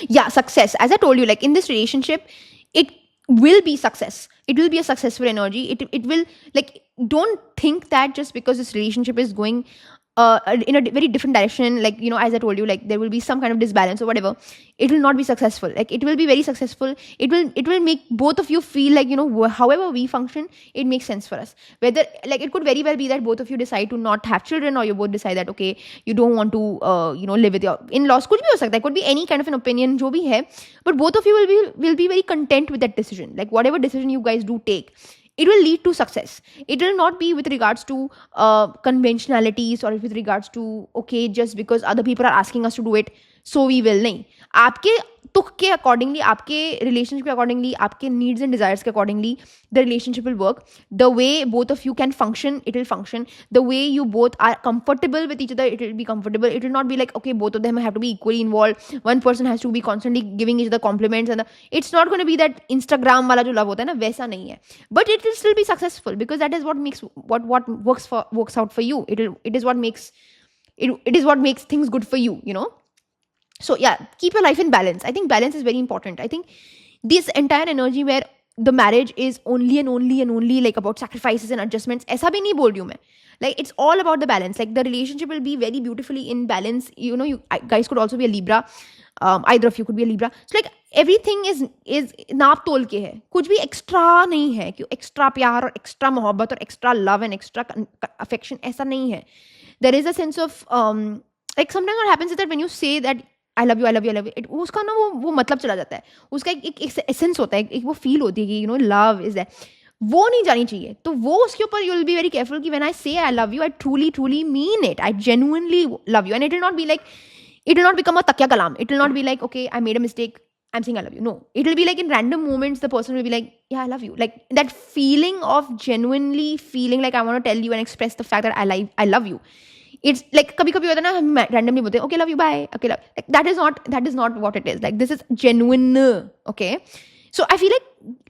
Yeah, success. As I told you, like in this relationship, it will be success. It will be a successful energy. It will, like, don't think that just because this relationship is going in a very different direction, like, as I told you, like there will be some kind of disbalance or whatever, it will not be successful. Like it will be very successful. It will make both of you feel like, however we function, it makes sense for us. Whether, like, it could very well be that both of you decide to not have children, or you both decide that, okay, you don't want to live with your in-laws. Could be ho sakta, could be any kind of an opinion jo bhi hai, but both of you will be very content with that decision. Like whatever decision you guys do take, it will lead to success. It will not be with regards to conventionalities, or with regards to, okay, just because other people are asking us to do it, so we will, नहीं, आपके तुक के accordingly, आपके relationship के accordingly, आपके needs and desires के accordingly the relationship will work. The way both of you can function, it will function. The way you both are comfortable with each other, it will be comfortable. It will not be like, okay, both of them have to be equally involved, one person has to be constantly giving each other compliments, and it's not going to be that Instagram wala jo love hota hai na, वैसा नहीं है. But it will still be successful because that is what makes what works out for you. It is what makes it is what makes things good for you, you know. So yeah, keep your life in balance. I think balance is very important. I think this entire energy where the marriage is only and only and only like about sacrifices and adjustments, ऐसा भी नहीं बोल रही हूँ मैं. Like it's all about the balance. Like the relationship will be very beautifully in balance. You know, you guys could also be a Libra. Either of you could be a Libra. So like everything is नाप तोल के है. कुछ भी extra नहीं है. कि extra प्यार और extra मोहब्बत और extra love and extra affection ऐसा नहीं है. There is a sense of like sometimes what happens is that when you say that I love you, I love you, I love you, उसका ना वो मतलब चला जाता है. उसका एक एसेंस होता है, एक वो फील होती है कि you know love is that. वो नहीं जानी चाहिए. तो वो उसके ऊपर you will be very careful कि when I say I love you, I truly mean it. I genuinely love you, and it will not be like, it will not become a takya kalam. It will not be like, okay, I made a mistake, I'm saying I love you. No, it will be like in random moments the person will be like, yeah, I love you. Like that feeling of genuinely feeling like I want to tell you and express the fact that I love you. It's like कभी कभी होता है ना, हम randomly बोलते हैं okay love you bye, okay love, like that is not what it is. Like this is genuine. Okay, so I feel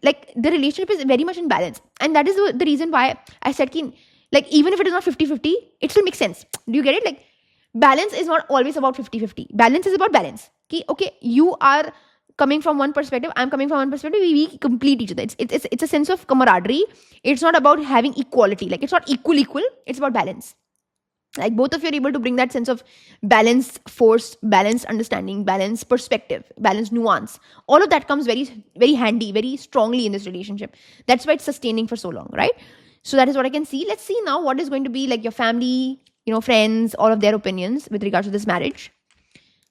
like the relationship is very much in balance, and that is the reason why I said ki, like even if it is not 50-50, it still makes sense. Do you get it? Like balance is not always about 50-50. Balance is about balance. Ki okay, you are coming from one perspective, I'm coming from one perspective, we complete each other. It's a sense of camaraderie. It's not about having equality. Like it's not equal. It's about balance. Like both of you are able to bring that sense of balance, force, balanced understanding, balanced perspective, balanced nuance. All of that comes very, very handy, very strongly in this relationship. That's why it's sustaining for so long, right? So that is what I can see. Let's see now what is going to be like your family, you know, friends, all of their opinions with regards to this marriage.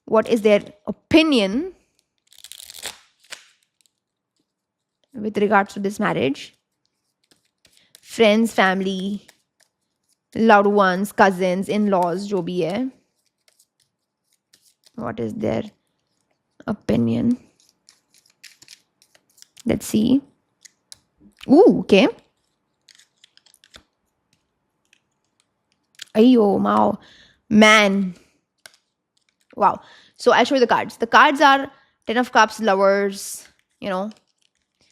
What is their opinion with regards to this marriage? Friends, family, loved ones, cousins, in-laws, जो भी है. What is their opinion? Let's see. Ooh, okay. Ayo, wow. Man. Wow. So I'll show you the cards. The cards are Ten of Cups, Lovers, you know,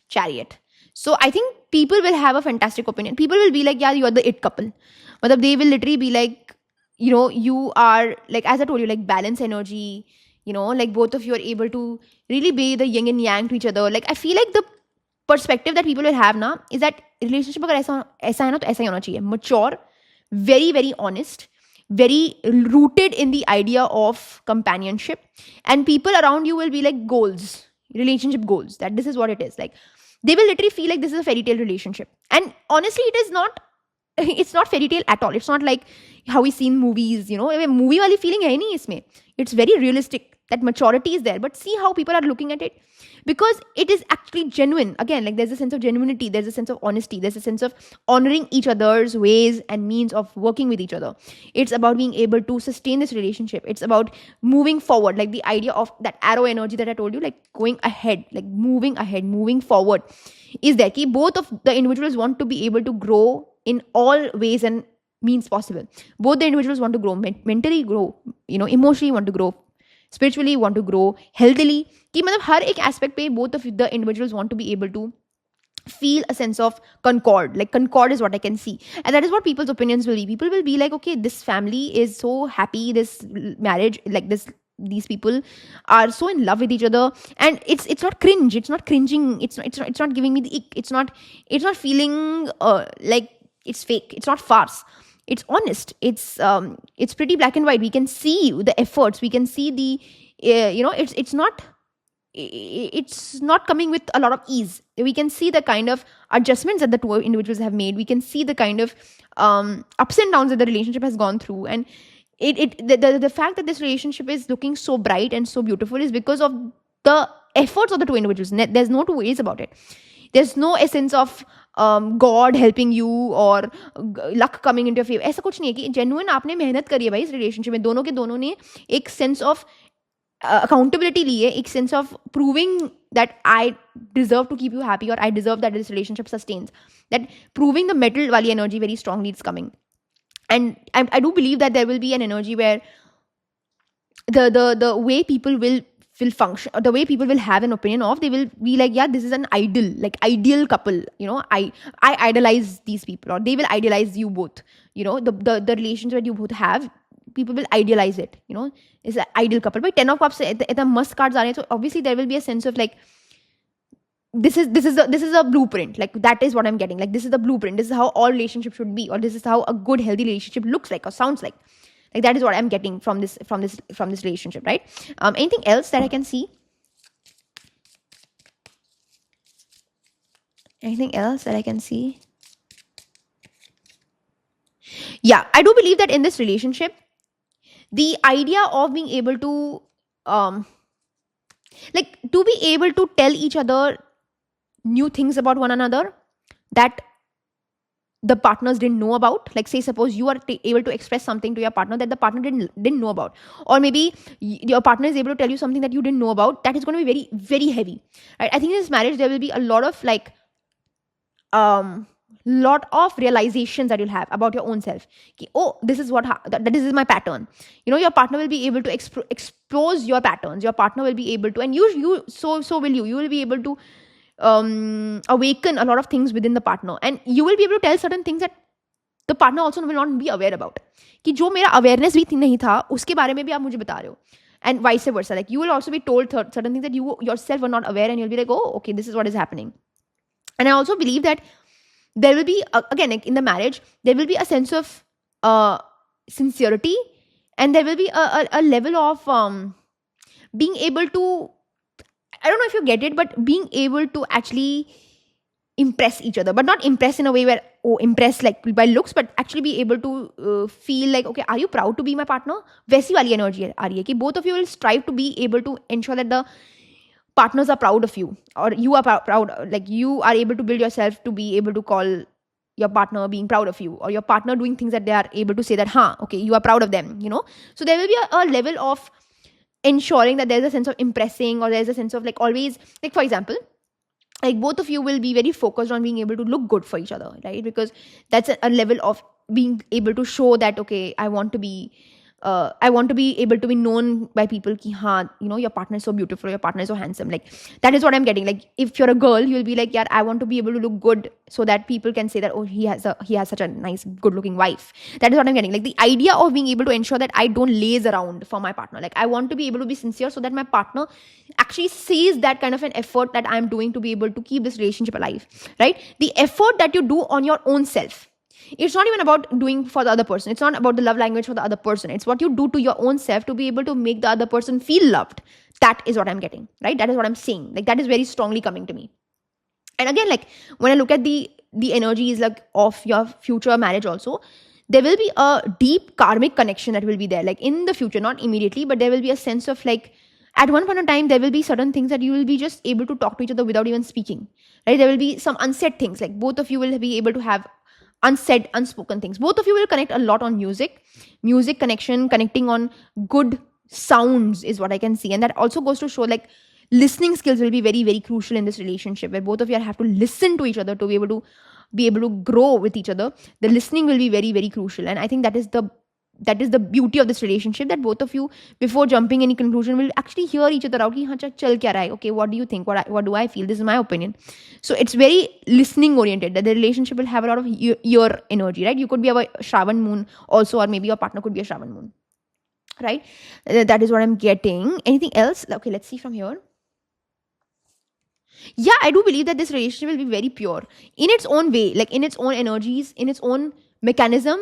Chariot. So I think people will have a fantastic opinion. People will be like, yeah, you are the it couple. But they will literally be like, you know, you are like, as I told you, like balance energy, you know, like both of you are able to really be the yin and yang to each other. Like I feel like the perspective that people will have now is that relationship अगर ऐसा है ना तो ऐसा ही होना चाहिए. Mature, very, very honest, very rooted in the idea of companionship. And people around you will be like goals, relationship goals, that this is what it is. Like they will literally feel like this is a fairy tale relationship. And honestly, it is not. It's not fairy tale at all. It's not like how we see in movies, you know. Movie wali feeling hai nahi isme. It's very realistic. That maturity is there. But see how people are looking at it. Because it is actually genuine. Again, like there's a sense of genuinity. There's a sense of honesty. There's a sense of honoring each other's ways and means of working with each other. It's about being able to sustain this relationship. It's about moving forward. Like the idea of that arrow energy that I told you, like going ahead, like moving ahead, moving forward is there. Ki both of the individuals want to be able to grow in all ways and means possible. Both the individuals want to grow, mentally grow, you know, emotionally want to grow, spiritually want to grow, healthily. कि मतलब हर एक aspect पे both of the individuals want to be able to feel a sense of concord. Like concord is what I can see. And that is what people's opinions will be. People will be like, okay, this family is so happy, this marriage, like these people are so in love with each other, and it's not cringe, it's not cringing, it's not giving me the ick, it's not feeling like it's fake, it's not farce, it's honest, it's pretty black and white. We can see the efforts, we can see the you know, it's not coming with a lot of ease. We can see the kind of adjustments that the two individuals have made. We can see the kind of ups and downs that the relationship has gone through. And the fact that this relationship is looking so bright and so beautiful is because of the efforts of the two individuals. There's no two ways about it. There's no essence of God helping you or luck coming into your favor. ऐसा कुछ नहीं है कि genuine आपने मेहनत करी है भाई इस relationship में. दोनों के दोनों ने एक sense of accountability liye, ek sense of proving that I deserve to keep you happy, or I deserve that this relationship sustains. That proving the metal wali energy very strongly is coming. And I do believe that there will be an energy where the way people will function, or the way people will have an opinion of, they will be like, yeah, this is an ideal couple, I idolize these people, or they will idealize you both. The relations that you both have, people will idealize it. It's an ideal couple. But 10 of cups the must cards are, so obviously there will be a sense of like, this is a blueprint. Like, that is what I'm getting. Like, this is the blueprint. This is how all relationships should be, or this is how a good healthy relationship looks like or sounds like. Like, that is what I'm getting from this relationship, right? Anything else that I can see? Anything else that I can see? Yeah, I do believe that in this relationship, the idea of being able to to be able to tell each other new things about one another that the partners didn't know about. Like, say suppose you are able to express something to your partner that the partner didn't know about, or maybe your partner is able to tell you something that you didn't know about, that is going to be very, very heavy, right? I think in this marriage there will be a lot of lot of realizations that you'll have about your own self. Oh, this is this is my pattern. Your partner will be able to expose your patterns. Your partner will be able to, and so will you will be able to awaken a lot of things within the partner, and you will be able to tell certain things that the partner also will not be aware about. कि जो मेरा awareness भी नहीं था, उसके बारे में भी आप मुझे बता रहे हो. And vice versa. Like, you will also be told certain things that you yourself were not aware, and you'll be like, oh, okay, this is what is happening. And I also believe that there will be, again, like in the marriage, there will be a sense of sincerity, and there will be a level of being able to, I don't know if you get it, but being able to actually impress each other, but not impress in a way where, impress like by looks, but actually be able to feel like, okay, are you proud to be my partner? वैसी वाली energy आ रही है कि both of you will strive to be able to ensure that the partners are proud of you, or you are proud, like you are able to build yourself to be able to call your partner being proud of you, or your partner doing things that they are able to say that, okay, you are proud of them, So there will be a level of ensuring that there's a sense of impressing, or there's a sense of like always, like for example, like both of you will be very focused on being able to look good for each other, right? Because that's a level of being able to show that, okay, I want to be able to be known by people ki, your partner is so beautiful, your partner is so handsome. Like, that is what I'm getting. Like, if you're a girl, you'll be like, yeah, I want to be able to look good so that people can say that, oh, he has such a nice, good looking wife. That is what I'm getting. Like, the idea of being able to ensure that I don't laze around for my partner. Like, I want to be able to be sincere so that my partner actually sees that kind of an effort that I'm doing to be able to keep this relationship alive, right? The effort that you do on your own self. It's not even about doing for the other person. It's not about the love language for the other person. It's what you do to your own self to be able to make the other person feel loved. That is what I'm getting, right? That is what I'm saying. Like, that is very strongly coming to me. And again, like, when I look at the energies like of your future marriage also, there will be a deep karmic connection that will be there. Like, in the future, not immediately, but there will be a sense of like, at one point in time, there will be certain things that you will be just able to talk to each other without even speaking, right? There will be some unsaid things. Like, both of you will be able to have unsaid, unspoken things. Both of you will connect a lot on music connection, connecting on good sounds is what I can see. And that also goes to show like listening skills will be very, very crucial in this relationship, where both of you have to listen to each other to be able to grow with each other. The listening will be very, very crucial. And I think that is the beauty of this relationship, that both of you, before jumping any conclusion, will actually hear each other out. Chal kya raha hai? Okay, what do you think? What do I feel? This is my opinion. So it's very listening oriented, that the relationship will have a lot of ear energy, right? You could be a Shravan moon also, or maybe your partner could be a Shravan moon, right? That is what I'm getting. Anything else? Okay, let's see from here. Yeah, I do believe that this relationship will be very pure in its own way, like in its own energies, in its own mechanism.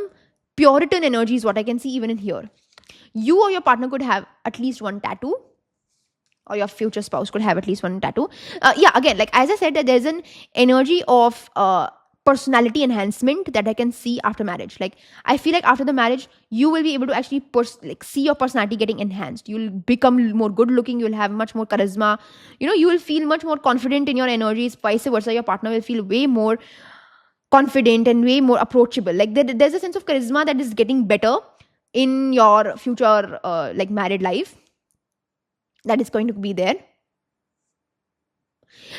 Puritan energy is what I can see even in here. You or your partner could have at least one tattoo, or your future spouse could have at least one tattoo. Yeah, again, like as I said, that there's an energy of personality enhancement that I can see after marriage. Like, I feel like after the marriage, you will be able to actually see your personality getting enhanced. You'll become more good looking. You'll have much more charisma. You will feel much more confident in your energies. Vice versa, your partner will feel way more confident and way more approachable. Like, there's a sense of charisma that is getting better in your future like married life. that is going to be there.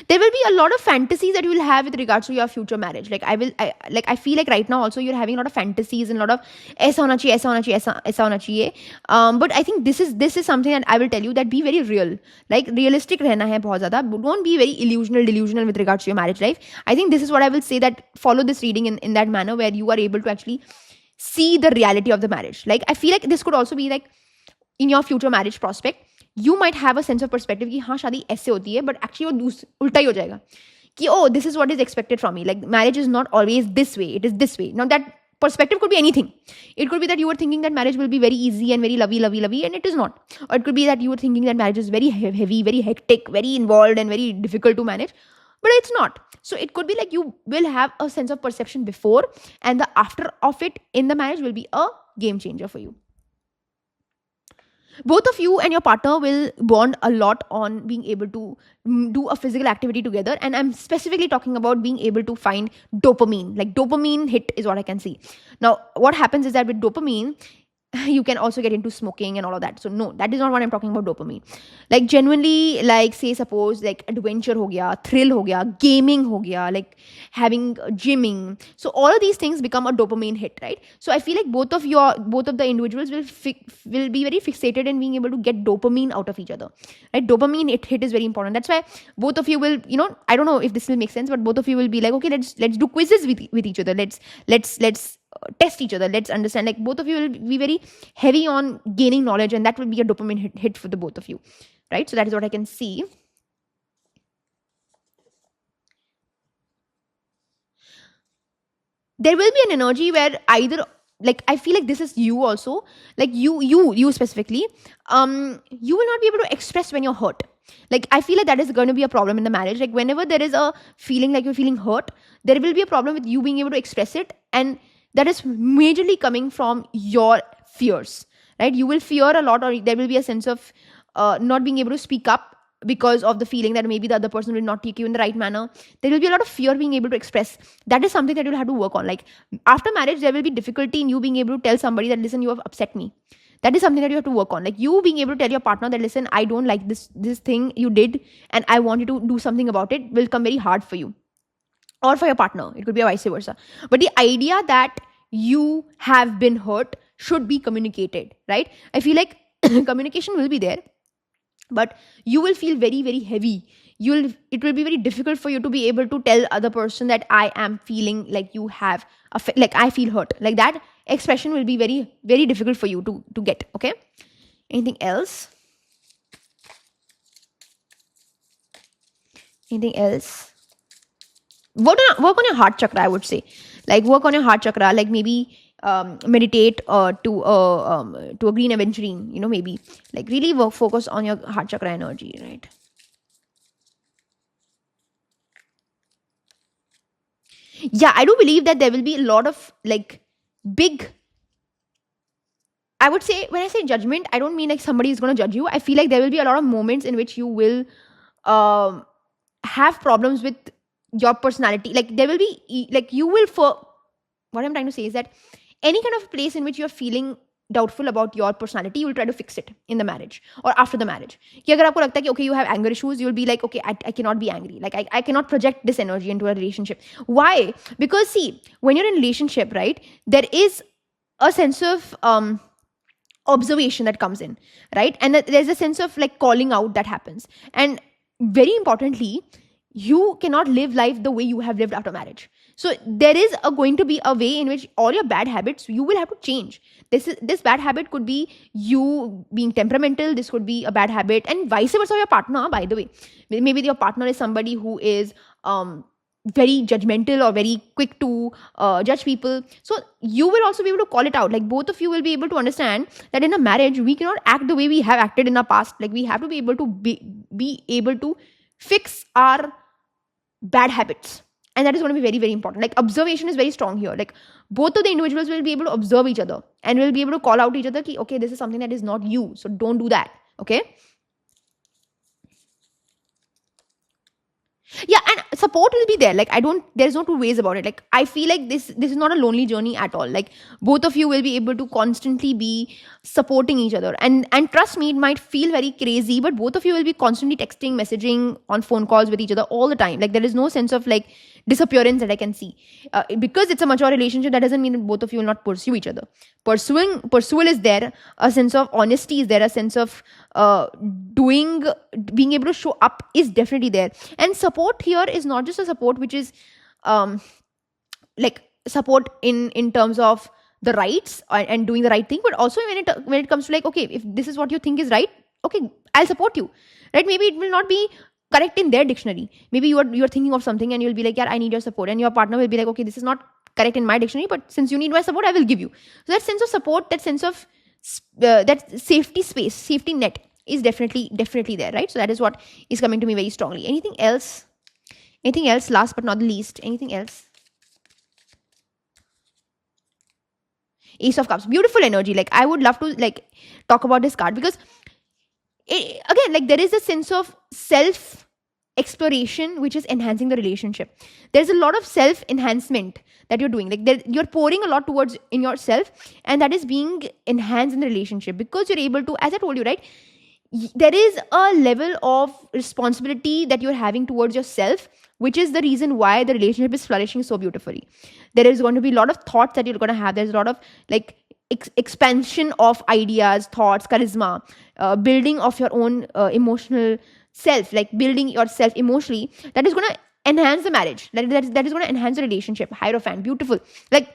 There will be a lot of fantasies that you will have with regards to your future marriage. Like I feel like right now also you're having a lot of fantasies and a lot of aisa hona chahiye, aisa hona chahiye, aisa hona chahiye. But I think this is something that I will tell you, that be very real. Like realistic rehna hai bahut zyada. Don't be very delusional with regards to your marriage life. I think this is what I will say, that follow this reading in that manner where you are able to actually see the reality of the marriage. Like I feel like this could also be like in your future marriage prospect, you might have a sense of perspective कि हाँ शादी ऐसे होती है, but actually वो उल्टा ही हो जाएगा कि oh, this is what is expected from me. Like marriage is not always this way, it is this way. Now that perspective could be anything. It could be that you were thinking that marriage will be very easy and very lovey, and it is not. Or it could be that you were thinking that marriage is very heavy, very hectic, very involved, and very difficult to manage, but it's not. So it could be like you will have a sense of perception before, and the after of it in the marriage will be a game changer for you. Both of you and your partner will bond a lot on being able to do a physical activity together. And I'm specifically talking about being able to find dopamine. Like dopamine hit is what I can see. Now, what happens is that with dopamine, you can also get into smoking and all of that. So no, that is not what I'm talking about dopamine. Like genuinely, like say suppose like adventure ho gaya, thrill ho gaya, gaming ho gaya, like having gymming. So all of these things become a dopamine hit, right? So I feel like both of the individuals will be very fixated in being able to get dopamine out of each other, right? Dopamine hit is very important. That's why both of you will, I don't know if this will make sense, but both of you will be like, okay, let's do quizzes with each other. Let's test each other. Let's understand. Like both of you will be very heavy on gaining knowledge, and that will be a dopamine hit for the both of you, right? So that is what I can see. There will be an energy where either, like I feel like this is you also, like you specifically, you will not be able to express when you're hurt. Like I feel like that is going to be a problem in the marriage. Like whenever there is a feeling like you're feeling hurt, there will be a problem with you being able to express it, and that is majorly coming from your fears, right? You will fear a lot, or there will be a sense of not being able to speak up because of the feeling that maybe the other person will not take you in the right manner. There will be a lot of fear being able to express. That is something that you'll have to work on. Like after marriage, there will be difficulty in you being able to tell somebody that, listen, you have upset me. That is something that you have to work on. Like you being able to tell your partner that, listen, I don't like this thing you did, and I want you to do something about it, will come very hard for you. Or for your partner, it could be a vice versa. But the idea that you have been hurt should be communicated, right? I feel like communication will be there, but you will feel very, very heavy. It will be very difficult for you to be able to tell other person that I am feeling like you have, like I feel hurt. Like that expression will be very, very difficult for you to get, okay? Anything else? Anything else? Work on your heart chakra, I would say. Like work on your heart chakra, like maybe meditate to a green aventurine, maybe like really focus on your heart chakra energy, right? Yeah, I do believe that there will be a lot of like big, I would say, when I say judgment, I don't mean like somebody is going to judge you. I feel like there will be a lot of moments in which you will have problems with your personality. Like there will be like you will, for what I'm trying to say is that any kind of place in which you're feeling doubtful about your personality, you will try to fix it in the marriage or after the marriage. Ki agar aapko lagta hai ki okay, you have anger issues, you'll be like, okay, I cannot be angry. Like I cannot project this energy into a relationship. Why? Because see, when you're in a relationship, right, there is a sense of observation that comes in, right? And there's a sense of like calling out that happens. And very importantly, you cannot live life the way you have lived after marriage. So there is going to be a way in which all your bad habits you will have to change. This bad habit could be you being temperamental. This could be a bad habit, and vice versa. Your partner, by the way, maybe your partner is somebody who is very judgmental or very quick to judge people. So you will also be able to call it out. Like both of you will be able to understand that in a marriage we cannot act the way we have acted in the past. Like we have to be able to be able to fix our bad habits, and that is going to be very, very important. Like observation is very strong here. Like both of the individuals will be able to observe each other and will be able to call out each other ki, okay, this is something that is not you, so don't do that. Okay, Yeah, and support will be there. Like, there's no two ways about it. Like, I feel like this is not a lonely journey at all. Like, both of you will be able to constantly be supporting each other. And trust me, it might feel very crazy, but both of you will be constantly texting, messaging, on phone calls with each other all the time. Like, there is no sense of like disappearance that I can see. Because it's a mature relationship, that doesn't mean that both of you will not pursue each other. Pursual is there, a sense of honesty is there, a sense of doing, being able to show up is definitely there. And support here is not just a support which is like support in terms of the rights and doing the right thing, but also when it comes to like, okay, if this is what you think is right, okay, I'll support you, right? Maybe it will not be correct in their dictionary. Maybe you're thinking of something and you'll be like, yeah, I need your support, and your partner will be like, okay, this is not correct in my dictionary, but since you need my support, I will give you. So that sense of support, that sense of that safety space, safety net is definitely there, right? So that is what is coming to me very strongly. Anything else? Last but not the least, anything else? Ace of Cups, beautiful energy. Like, I would love to like talk about this card, because again, like, there is a sense of self exploration which is enhancing the relationship. There's a lot of self enhancement that you're doing. Like, you're pouring a lot towards in yourself, and that is being enhanced in the relationship, because you're able to, as I told you, right, there is a level of responsibility that you're having towards yourself, which is the reason why the relationship is flourishing so beautifully. There is going to be a lot of thoughts that you're going to have. There's a lot of like expansion of ideas, thoughts, charisma, building of your own emotional self, like building yourself emotionally. That is going to enhance the marriage. That is going to enhance the relationship. Hierophant, beautiful. Like,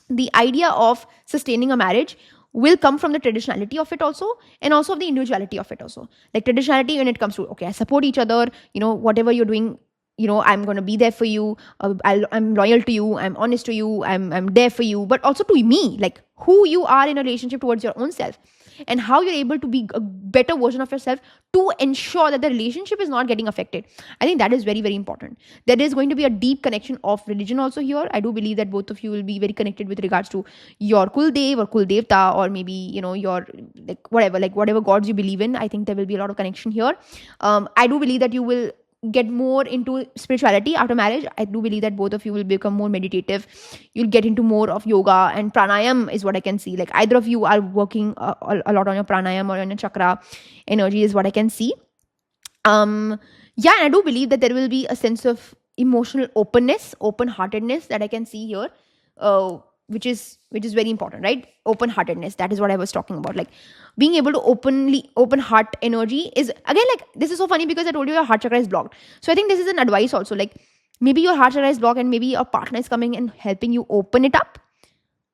the idea of sustaining a marriage will come from the traditionality of it also, and also of the individuality of it also. Like, traditionality when it comes to, okay, I support each other, whatever you're doing, I'm going to be there for you, I'm loyal to you, I'm honest to you, I'm there for you, but also to me, like who you are in a relationship towards your own self, and how you're able to be a better version of yourself to ensure that the relationship is not getting affected. I think that is very, very important. There is going to be a deep connection of religion also here. I do believe that both of you will be very connected with regards to your Kuldev or Kuldevta, or maybe, your whatever gods you believe in. I think there will be a lot of connection here. I do believe that you will get more into spirituality after marriage. I do believe that both of you will become more meditative. You'll get into more of yoga and pranayam is what I can see. Like, either of you are working a lot on your pranayam or on your chakra energy is what I can see. And I do believe that there will be a sense of emotional openness, open-heartedness that I can see here, which is very important, right? Open-heartedness, that is what I was talking about. Like, being able to open heart energy is, again, like, this is so funny because I told you your heart chakra is blocked. So I think this is an advice also. Like, maybe your heart chakra is blocked and maybe your partner is coming and helping you open it up,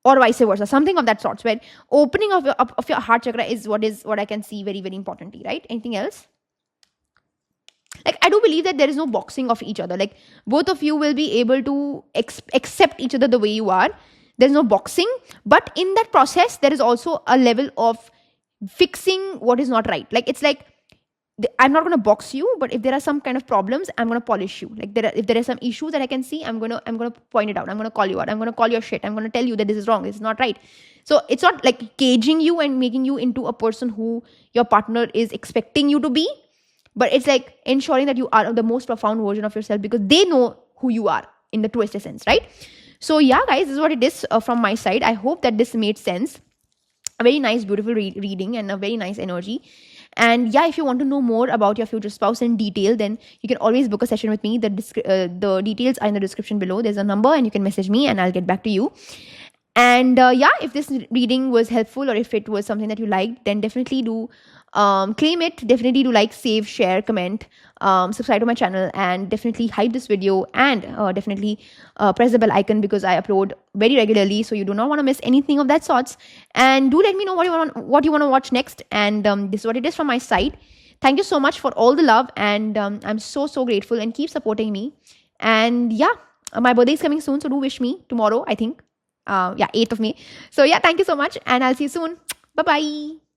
or vice versa, something of that sort, where opening of your heart chakra is what I can see very, very importantly, right? Anything else? Like, I do believe that there is no boxing of each other. Like, both of you will be able to accept each other the way you are. There's no boxing, but in that process there is also a level of fixing what is not right. Like, it's like, I'm not going to box you, but if there are some kind of problems, I'm going to polish you. Like, if there are some issues that I can see, I'm going to point it out. I'm going to call you out. I'm going to call your shit. I'm going to tell you that this is wrong. This is not right. So it's not like caging you and making you into a person who your partner is expecting you to be, but it's like ensuring that you are the most profound version of yourself, because they know who you are in the truest essence, right? So yeah, guys, this is what it is from my side. I hope that this made sense. A very nice, beautiful reading and a very nice energy. And yeah, if you want to know more about your future spouse in detail, then you can always book a session with me. The details are in the description below. There's a number and you can message me and I'll get back to you. And yeah, if this reading was helpful or if it was something that you liked, then definitely do claim it. Definitely do like, save, share, comment, subscribe to my channel, and definitely hype this video, and definitely press the bell icon, because I upload very regularly, so you do not want to miss anything of that sorts. And do let me know what you want to watch next. And this is what it is from my side. Thank you so much for all the love, and I'm so grateful, and keep supporting me. And yeah, my birthday is coming soon, so do wish me tomorrow, I think. 8th of May. So yeah, thank you so much, and I'll see you soon. Bye bye.